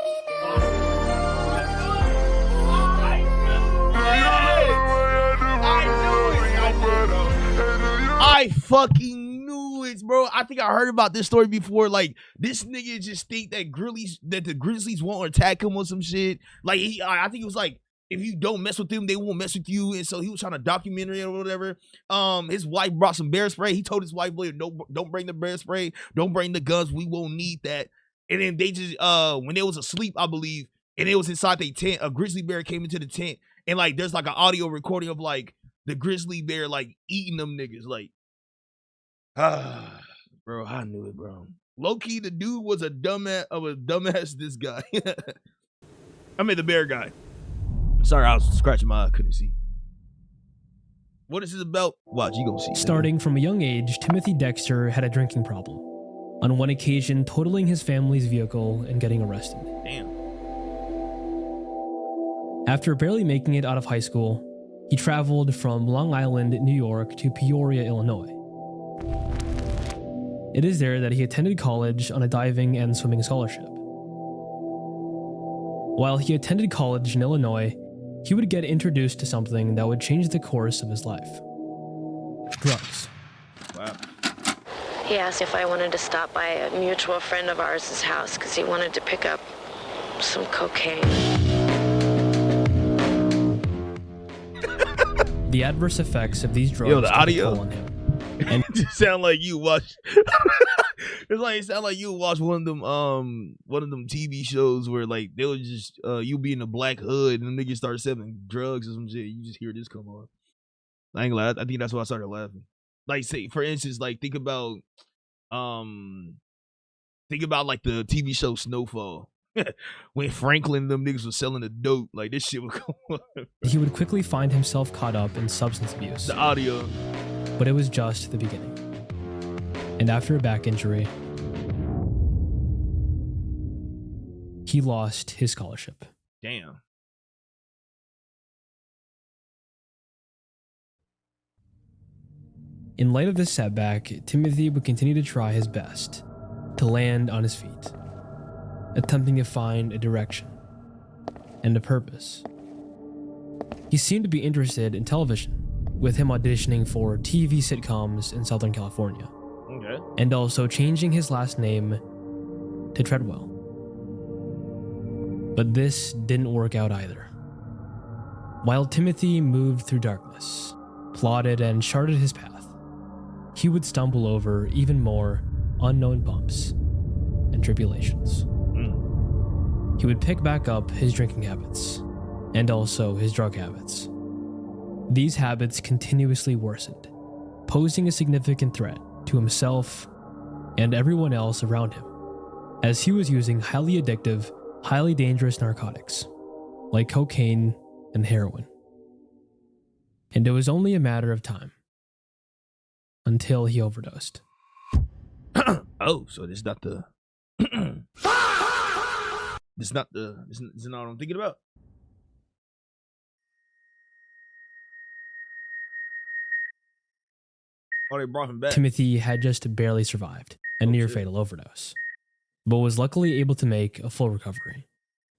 I fucking knew it, bro. I think I heard about this story before. Like, this nigga just think that the Grizzlies won't attack him or some shit. Like, I think it was like, if you don't mess with them, they won't mess with you. And so he was trying to document it or whatever. His wife brought some bear spray. He told his wife, don't bring the bear spray. Don't bring the guns. We won't need that. And then they just, when they was asleep, I believe, and it was inside their tent, a grizzly bear came into the tent. And like, there's like an audio recording of like the grizzly bear like eating them niggas. Like, bro, I knew it, bro. Low key, the dude was a dumbass. This guy. I mean, the bear guy. Sorry, I was scratching my eye. Couldn't see. What is this about? Watch, you gonna see. Starting from a young age, Timothy Dexter had a drinking problem. On one occasion, totaling his family's vehicle and getting arrested. Damn. After barely making it out of high school, he traveled from Long Island, New York to Peoria, Illinois. It is there that he attended college on a diving and swimming scholarship. While he attended college in Illinois, he would get introduced to something that would change the course of his life. Drugs. Wow. He asked if I wanted to stop by a mutual friend of ours' house because he wanted to pick up some cocaine. The adverse effects of these drugs Yo, the audio on him. And it sound like you watch. It sound like you watch one of them TV shows where like they'll just you be in a black hood and the niggas start selling drugs or some shit. You just hear this come on. I ain't glad. I think that's why I started laughing. Like, say for instance, like think about like the TV show Snowfall. When Franklin and them niggas was selling the dope, like this shit would come on. He would quickly find himself caught up in substance abuse. The audio. But it was just the beginning. And after a back injury, he lost his scholarship. Damn. In light of this setback, Timothy would continue to try his best to land on his feet, attempting to find a direction and a purpose. He seemed to be interested in television, with him auditioning for TV sitcoms in Southern California, and also changing his last name to Treadwell. But this didn't work out either. While Timothy moved through darkness, plotted and charted his path, he would stumble over even more unknown bumps and tribulations. He would pick back up his drinking habits and also his drug habits. These habits continuously worsened, posing a significant threat to himself and everyone else around him, as he was using highly addictive, highly dangerous narcotics like cocaine and heroin. And it was only a matter of time until he overdosed. Oh, so this is not the this is not what I'm thinking about. Oh, they brought him back. Timothy had just barely survived a near fatal overdose, but was luckily able to make a full recovery,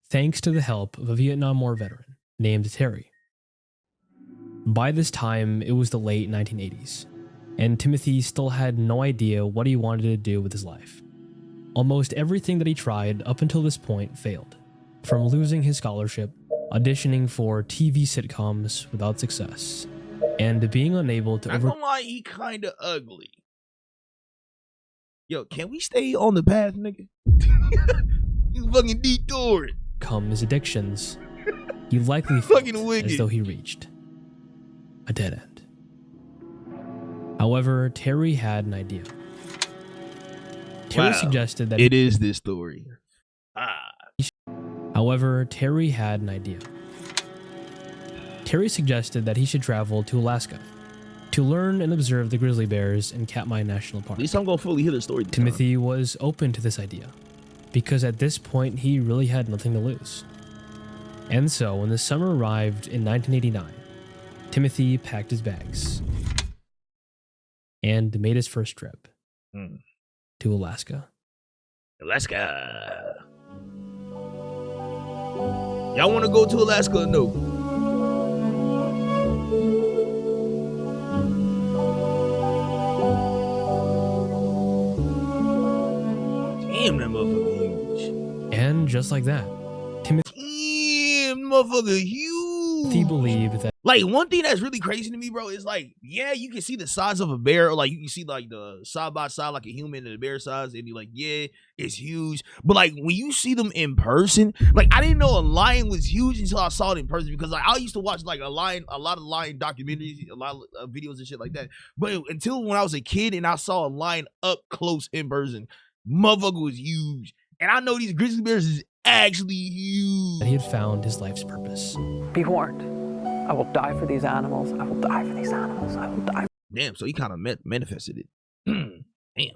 thanks to the help of a Vietnam War veteran named Terry. By this time, it was the late 1980s, and Timothy still had no idea what he wanted to do with his life. Almost everything that he tried up until this point failed, from losing his scholarship, auditioning for TV sitcoms without success, and being unable to I don't lie, he kind of ugly. Yo, can we stay on the path, nigga? You fucking detoured. overcome his addictions. He likely Fucking felt wicked. as though he reached a dead end. However, Terry had an idea. Terry suggested that it is this story. However, Terry had an idea. Terry suggested that he should travel to Alaska to learn and observe the grizzly bears in Katmai National Park. At least I'm gonna fully hear the story. Timothy was open to this idea because at this point he really had nothing to lose. And so, when the summer arrived in 1989, Timothy packed his bags and made his first trip to Alaska. Alaska. Y'all want to go to Alaska or no? Damn, that motherfucker huge. And just like that, Timothy Motherfucker huge. believed that Like, one thing that's really crazy to me, bro, is like, yeah, you can see the size of a bear, or like you can see like the side by side, like a human and a bear size, and you're like, yeah, it's huge. But like when you see them in person, like I didn't know a lion was huge until I saw it in person, because like I used to watch like a lot of lion documentaries, a lot of videos and shit like that. But until when I was a kid and I saw a lion up close in person, motherfucker was huge. And I know these grizzly bears is actually huge. he had found his life's purpose. Be warned. I will die for these animals. I will die for these animals. I will die. Damn, so he kind of manifested it. Damn.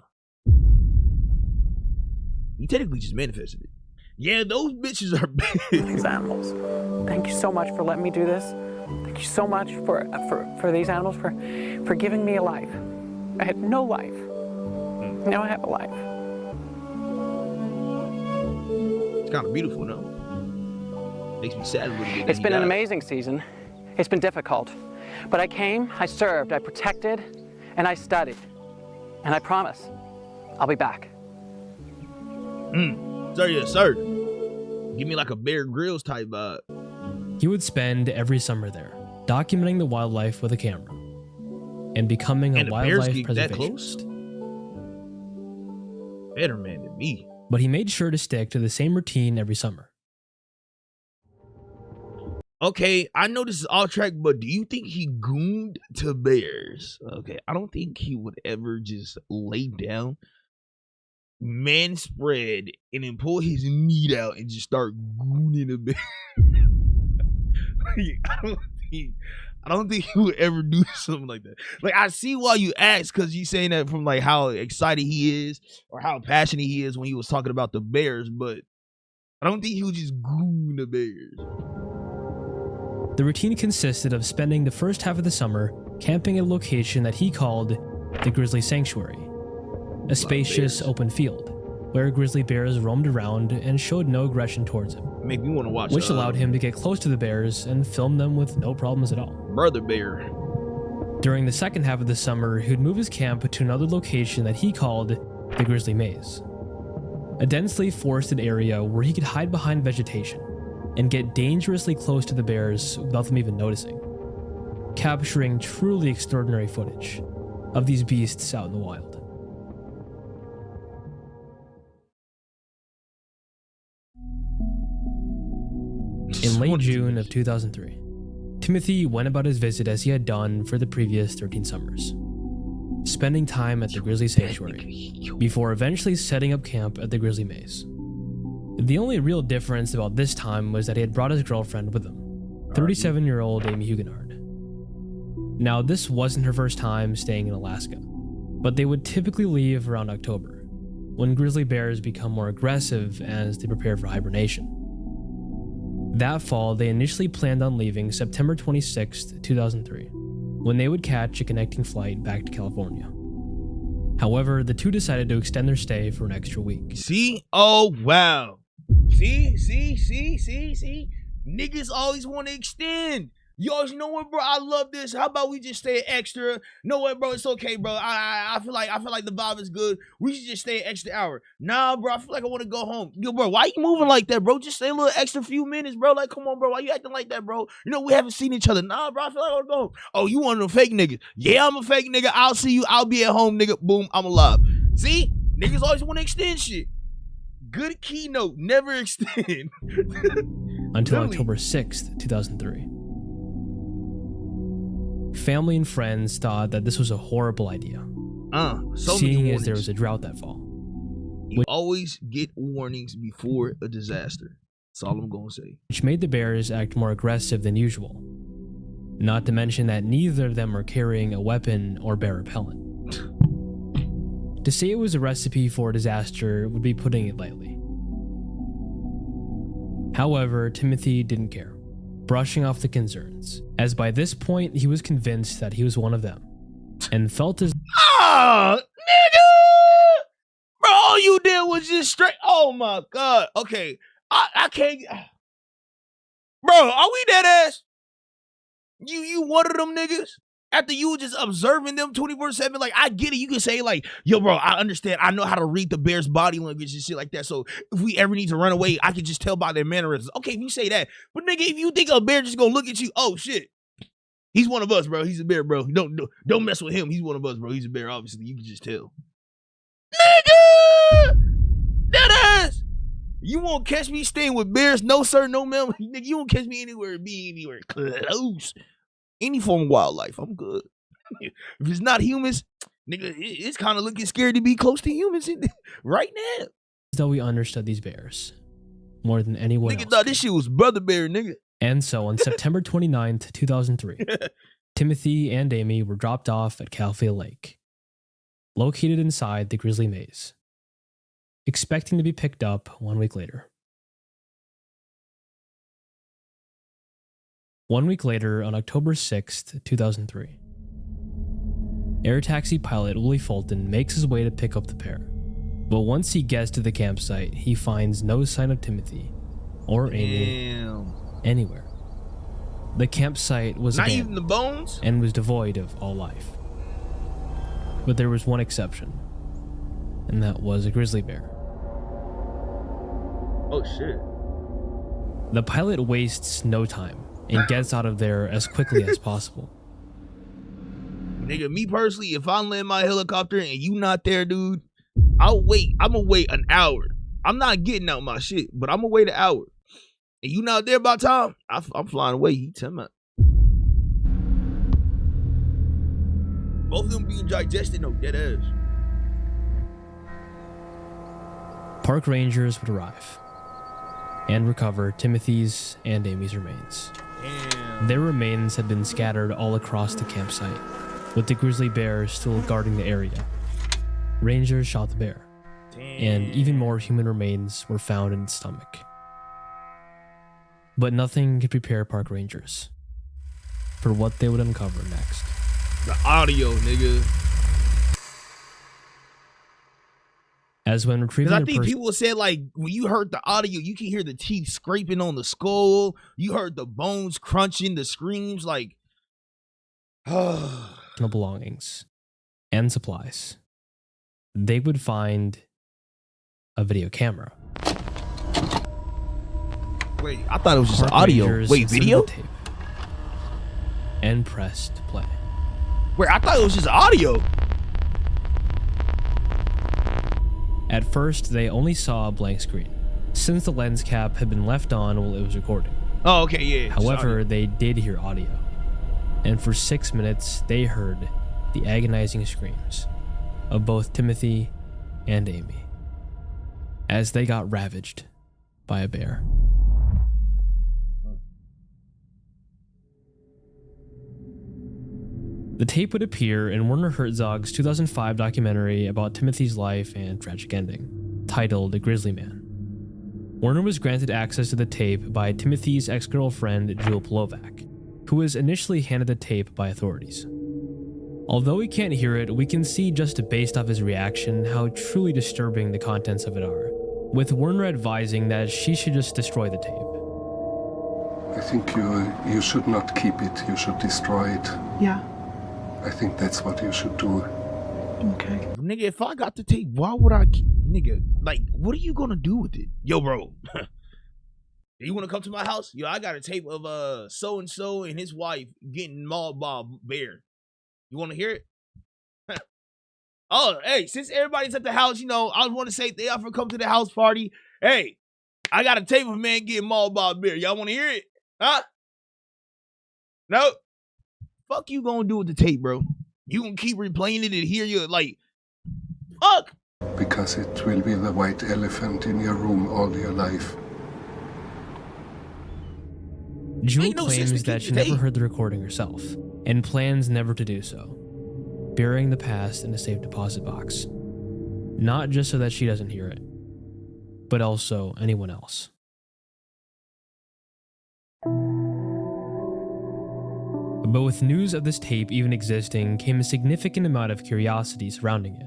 He technically just manifested it. Yeah, those bitches are big. These animals. Thank you so much for letting me do this. Thank you so much for these animals, for giving me a life. I had no life. Now I have a life. It's kind of beautiful, no? Makes me sad a little bit. It's been an amazing season. It's been difficult. But I came, I served, I protected, and I studied. And I promise, I'll be back. Sir, yes, sir. Give me like a Bear Grylls type vibe. He would spend every summer there, documenting the wildlife with a camera and becoming And a the bears wildlife get that close? preservationist. Better man than me. But he made sure to stick to the same routine every summer. Okay, I know this is off track, but do you think he gooned to bears? Okay, I don't think he would ever just lay down, man spread, and then pull his meat out and just start gooning a bear. I don't think he would ever do something like that. Like, I see why you ask, because you saying that from like how excited he is or how passionate he is when he was talking about the bears, but I don't think he was just gooning the bears. The routine consisted of spending the first half of the summer camping at a location that he called the Grizzly Sanctuary, a spacious open field where grizzly bears roamed around and showed no aggression towards him. Make me want to watch. Which allowed him to get close to the bears and film them with no problems at all. Brother bear. During the second half of the summer, he'd move his camp to another location that he called the Grizzly Maze, a densely forested area where he could hide behind vegetation and get dangerously close to the bears without them even noticing, capturing truly extraordinary footage of these beasts out in the wild. In late June of 2003, Timothy went about his visit as he had done for the previous 13 summers, spending time at the Grizzly Sanctuary before eventually setting up camp at the Grizzly Maze. The only real difference about this time was that he had brought his girlfriend with him, 37-year-old Amy Huguenard. Now, this wasn't her first time staying in Alaska, but they would typically leave around October, when grizzly bears become more aggressive as they prepare for hibernation. That fall, they initially planned on leaving September 26, 2003, when they would catch a connecting flight back to California. However, the two decided to extend their stay for an extra week. See? Oh, wow. See? Niggas always want to extend. You always know what, bro? I love this. How about we just stay extra? No what, bro? It's okay, bro. I feel like the vibe is good. We should just stay an extra hour. Nah, bro. I feel like I want to go home. Yo, bro, why you moving like that, bro? Just stay a little extra few minutes, bro. Like, come on, bro. Why you acting like that, bro? You know, we haven't seen each other. Nah, bro. I feel like I want to go home. Oh, you one of them fake niggas. Yeah, I'm a fake nigga. I'll see you. I'll be at home, nigga. Boom, I'm alive. See? Niggas always want to extend shit. Good keynote. Never extend. Until October 6th, 2003. Family and friends thought that this was a horrible idea, seeing as there was a drought that fall. You always get warnings before a disaster. That's all I'm going to say. Which made the bears act more aggressive than usual. Not to mention that neither of them were carrying a weapon or bear repellent. To say it was a recipe for a disaster would be putting it lightly. However, Timothy didn't care, brushing off the concerns, as by this point he was convinced that he was one of them, and felt as nigga! Bro, all you did was just straight. Oh my god. Okay, I can't. Bro, are we dead ass? You one of them niggas? After you were just observing them 24/7, like, I get it. You can say, like, yo, bro, I understand. I know how to read the bear's body language and shit like that. So if we ever need to run away, I can just tell by their mannerisms. Okay, if you say that. But, nigga, if you think a bear just gonna look at you, oh, shit. He's one of us, bro. He's a bear, bro. Don't mess with him. He's one of us, bro. He's a bear, obviously. You can just tell. Nigga! That ass! You won't catch me staying with bears. No, sir. No, ma'am. Nigga, you won't catch me anywhere close. Any form of wildlife, I'm good. If it's not humans, nigga, it's kind of looking scary to be close to humans right now. Though we understood these bears more than anyone else. Nigga thought this shit was brother bear, nigga. And so on September 29th, 2003, Timothy and Amy were dropped off at Calfield Lake, located inside the Grizzly Maze, expecting to be picked up 1 week later. 1 week later, on October 6th, 2003, air taxi pilot Willie Fulton makes his way to pick up the pair. But once he gets to the campsite, he finds no sign of Timothy or Amy anywhere. The campsite was not abandoned even the bones and was devoid of all life. But there was one exception, and that was a grizzly bear. Oh shit. The pilot wastes no time and gets out of there as quickly as possible. Nigga, me personally, if I land my helicopter and you not there, dude, I'll wait. I'm gonna wait an hour. I'm not getting out my shit, but I'm gonna wait an hour. And you not there by time, I'm flying away. He tell me. Both of them being digested, no dead ass. Park rangers would arrive and recover Timothy's and Amy's remains. Damn. Their remains had been scattered all across the campsite, with the grizzly bear still guarding the area. Rangers shot the bear, and even more human remains were found in its stomach. But nothing could prepare park rangers for what they would uncover next. The audio, nigga. As when retrieving Because I think people said, like, when you heard the audio, you can hear the teeth scraping on the skull. You heard the bones crunching, the screams, like, no belongings and supplies. They would find a video camera. Wait, I thought it was just audio. Wait, video? And pressed play. Wait, I thought it was just audio. At first, they only saw a blank screen, since the lens cap had been left on while it was recording. Oh, okay, yeah. However, they did hear audio. And for 6 minutes, they heard the agonizing screams of both Timothy and Amy as they got ravaged by a bear. The tape would appear in Werner Herzog's 2005 documentary about Timothy's life and tragic ending, titled The Grizzly Man. Werner was granted access to the tape by Timothy's ex-girlfriend, Jahclov, who was initially handed the tape by authorities. Although we can't hear it, we can see just based off his reaction how truly disturbing the contents of it are, with Werner advising that she should just destroy the tape. I think you should not keep it, you should destroy it. Yeah. I think that's what you should do. Okay. Nigga, if I got the tape, why would I keep, nigga, like, what are you gonna do with it? Yo, bro. You wanna come to my house? Yo, I got a tape of so-and-so and his wife getting mauled by a bear. You wanna hear it? Oh, hey, since everybody's at the house, you know, I want to say they offer to come to the house party. Hey, I got a tape of a man getting mauled by a bear. Y'all wanna hear it? Huh? No? Fuck you gonna do with the tape, bro? You gonna keep replaying it and hear you like, fuck? Because it will be the white elephant in your room all your life. Jewel claims that she never heard the recording herself, and plans never to do so, burying the past in a safe deposit box. Not just so that she doesn't hear it, but also anyone else. But with news of this tape even existing came a significant amount of curiosity surrounding it,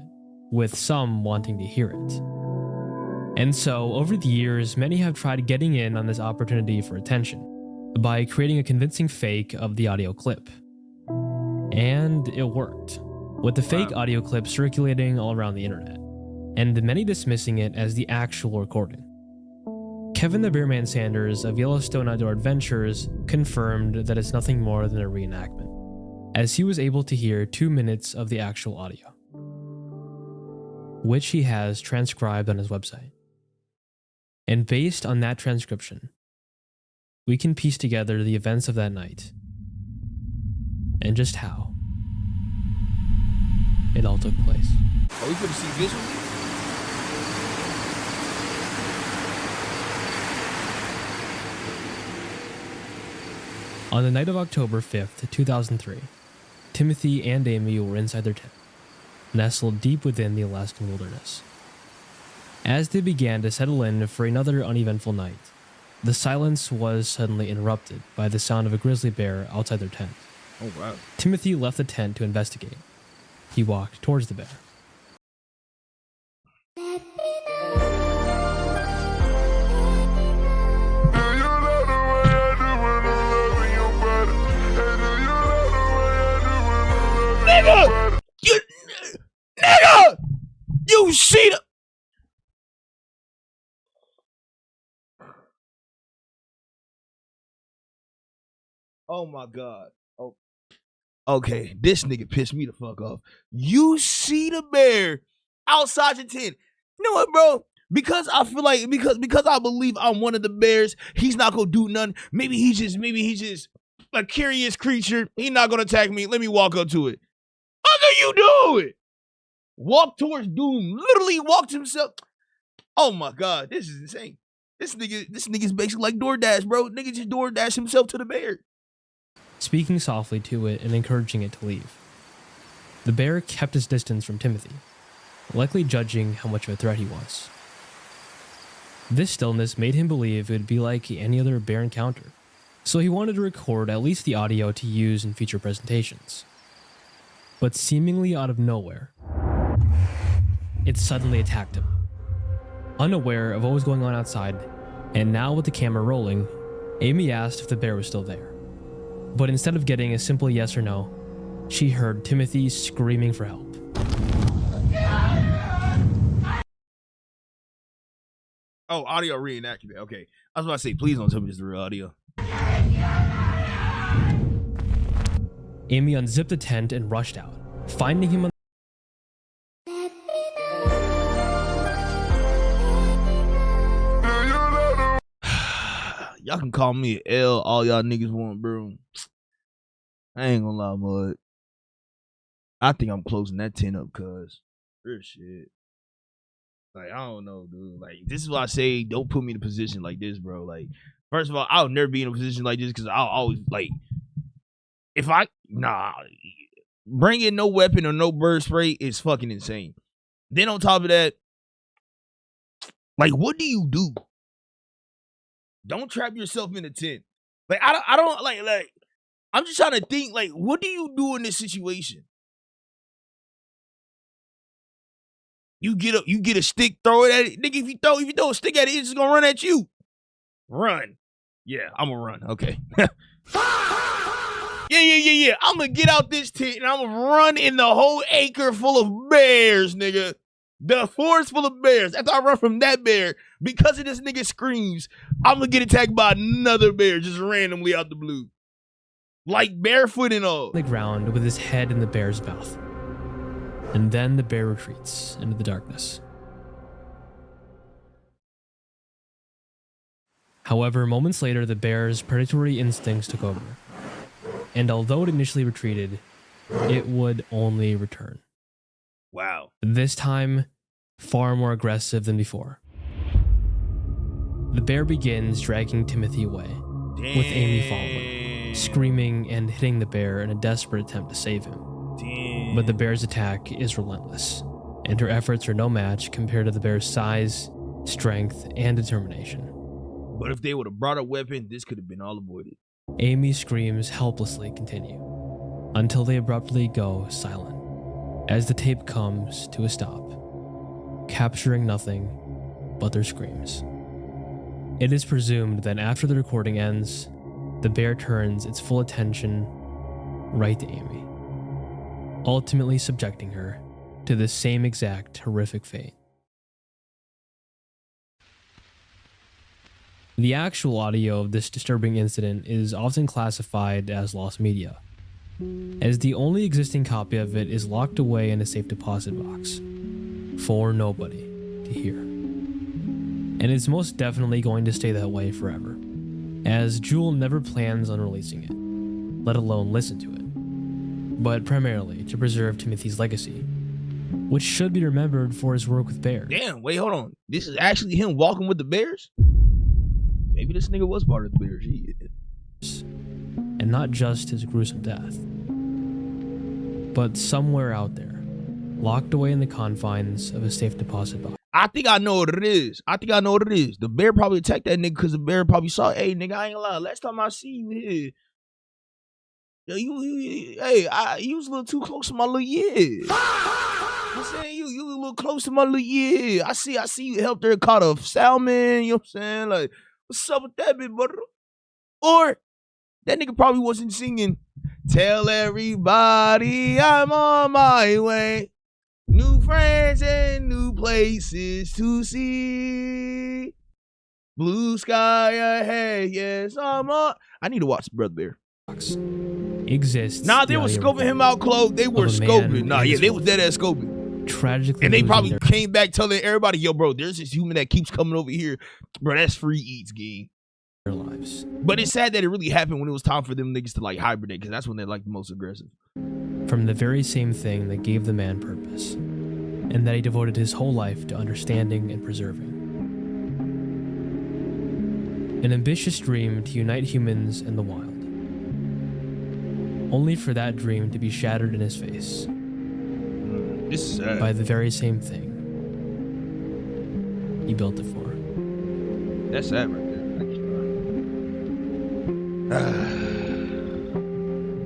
with some wanting to hear it. And so, over the years, many have tried getting in on this opportunity for attention by creating a convincing fake of the audio clip. And it worked, with the fake audio clip circulating all around the internet, and many dismissing it as the actual recording. Kevin the Bearman Sanders of Yellowstone Outdoor Adventures confirmed that it's nothing more than a reenactment, as he was able to hear 2 minutes of the actual audio, which he has transcribed on his website. And based on that transcription, we can piece together the events of that night and just how it all took place. Are we going to see visually? On the night of October 5th, 2003, Timothy and Amy were inside their tent, nestled deep within the Alaskan wilderness. As they began to settle in for another uneventful night, the silence was suddenly interrupted by the sound of a grizzly bear outside their tent. Oh, wow. Timothy left the tent to investigate. He walked towards the bear. Nigga! Nigga! You see the... Oh my God. Oh. Okay, this nigga pissed me the fuck off. You see the bear outside your tent. You know what, bro? Because I feel like because I believe I'm one of the bears, he's not gonna do nothing. Maybe he's just a curious creature. He's not gonna attack me. Let me walk up to it. What are you doing? Walk towards doom. Literally walked himself. Oh my God, this is insane. This nigga's basically like DoorDash, bro. Nigga just DoorDash himself to the bear. Speaking softly to it and encouraging it to leave. The bear kept his distance from Timothy, likely judging how much of a threat he was. This stillness made him believe it would be like any other bear encounter, so he wanted to record at least the audio to use in future presentations. But seemingly out of nowhere, it suddenly attacked him. Unaware of what was going on outside, and now with the camera rolling, Amy asked if the bear was still there. But instead of getting a simple yes or no, she heard Timothy screaming for help. Oh, audio reenactment. Okay. I was about to say, please don't tell me this is the real audio. Amy unzipped the tent and rushed out, finding him on Y'all can call me L, all y'all niggas want, bro. I ain't gonna lie, mud. I think I'm closing that tent up, cuz. Real shit. Like, I don't know, dude. Like, this is why I say don't put me in a position like this, bro. Like, first of all, I'll never be in a position like this because I'll always, like, bringing no weapon or no bird spray is fucking insane. Then on top of that, like, what do you do? Don't trap yourself in a tent. Like, I don't like, I'm just trying to think, like, what do you do in this situation? You get a stick, throw it at it. Nigga, if you throw a stick at it, it's just gonna run at you. Run. Yeah, I'm gonna run. Okay. Yeah. I'm gonna get out this tent and I'm gonna run in the whole acre full of bears, nigga. The forest full of bears. After I run from that bear, because of this nigga screams, I'm gonna get attacked by another bear just randomly out the blue. Like barefoot and all. the ground with his head in the bear's mouth. And then the bear retreats into the darkness. However, moments later, the bear's predatory instincts took over. And although it initially retreated, it would only return. Wow. This time, far more aggressive than before. The bear begins dragging Timothy away, with Amy following, screaming and hitting the bear in a desperate attempt to save him. But the bear's attack is relentless, and her efforts are no match compared to the bear's size, strength, and determination. But if they would have brought a weapon, this could have been all avoided. Amy's screams helplessly continue, until they abruptly go silent, as the tape comes to a stop, capturing nothing but their screams. It is presumed that after the recording ends, the bear turns its full attention right to Amy, ultimately subjecting her to the same exact horrific fate. The actual audio of this disturbing incident is often classified as lost media, as the only existing copy of it is locked away in a safe deposit box for nobody to hear. And it's most definitely going to stay that way forever, as Jewel never plans on releasing it, let alone listen to it, but primarily to preserve Timothy's legacy, which should be remembered for his work with bears. Damn, wait, hold on. This is actually him walking with the bears? Maybe this nigga was part of the bears. And not just his gruesome death. But somewhere out there, locked away in the confines of a safe deposit box. I think I know what it is. The bear probably attacked that nigga because the bear probably saw, hey, nigga, I ain't gonna lie. Last time I see you here, yo, you was a little too close to my little year. I'm saying you a little close to my little year. I see you helped her caught a salmon, you know what I'm saying? Like, what's up with that, big brother? Or that nigga probably wasn't singing, tell everybody I'm on my way. New friends and new places to see. Blue sky ahead, yes, I'm on. I need to watch Brother Bear. Exists. Nah, they were scoping him out, Clove. They were scoping. Nah, yeah, they was dead ass scoping. Tragically. And they probably came back telling everybody, yo, bro, there's this human that keeps coming over here. Bro, that's free eats, gang. Their lives. But it's sad that it really happened when it was time for them niggas to like hibernate, because that's when they're like the most aggressive. From the very same thing that gave the man purpose, and that he devoted his whole life to understanding and preserving. An ambitious dream to unite humans and the wild. Only for that dream to be shattered in his face. This is sad. By the very same thing he built it for. That's sad right there.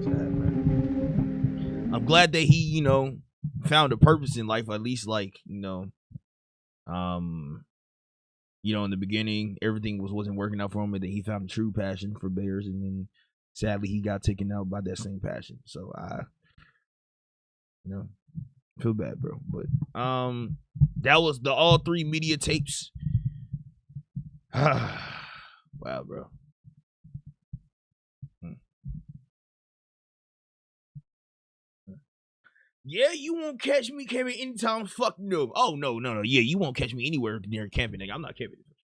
Sad, man. I'm glad that he, you know, found a purpose in life. At least, like, you know, in the beginning, everything wasn't working out for him, and then he found a true passion for bears, and then sadly he got taken out by that same passion. So I, feel bad, bro. But that was the all 3 media tapes. Wow, bro. Yeah, you won't catch me camping anytime. Fuck no. Oh, no. Yeah, you won't catch me anywhere near camping, nigga. I'm not camping.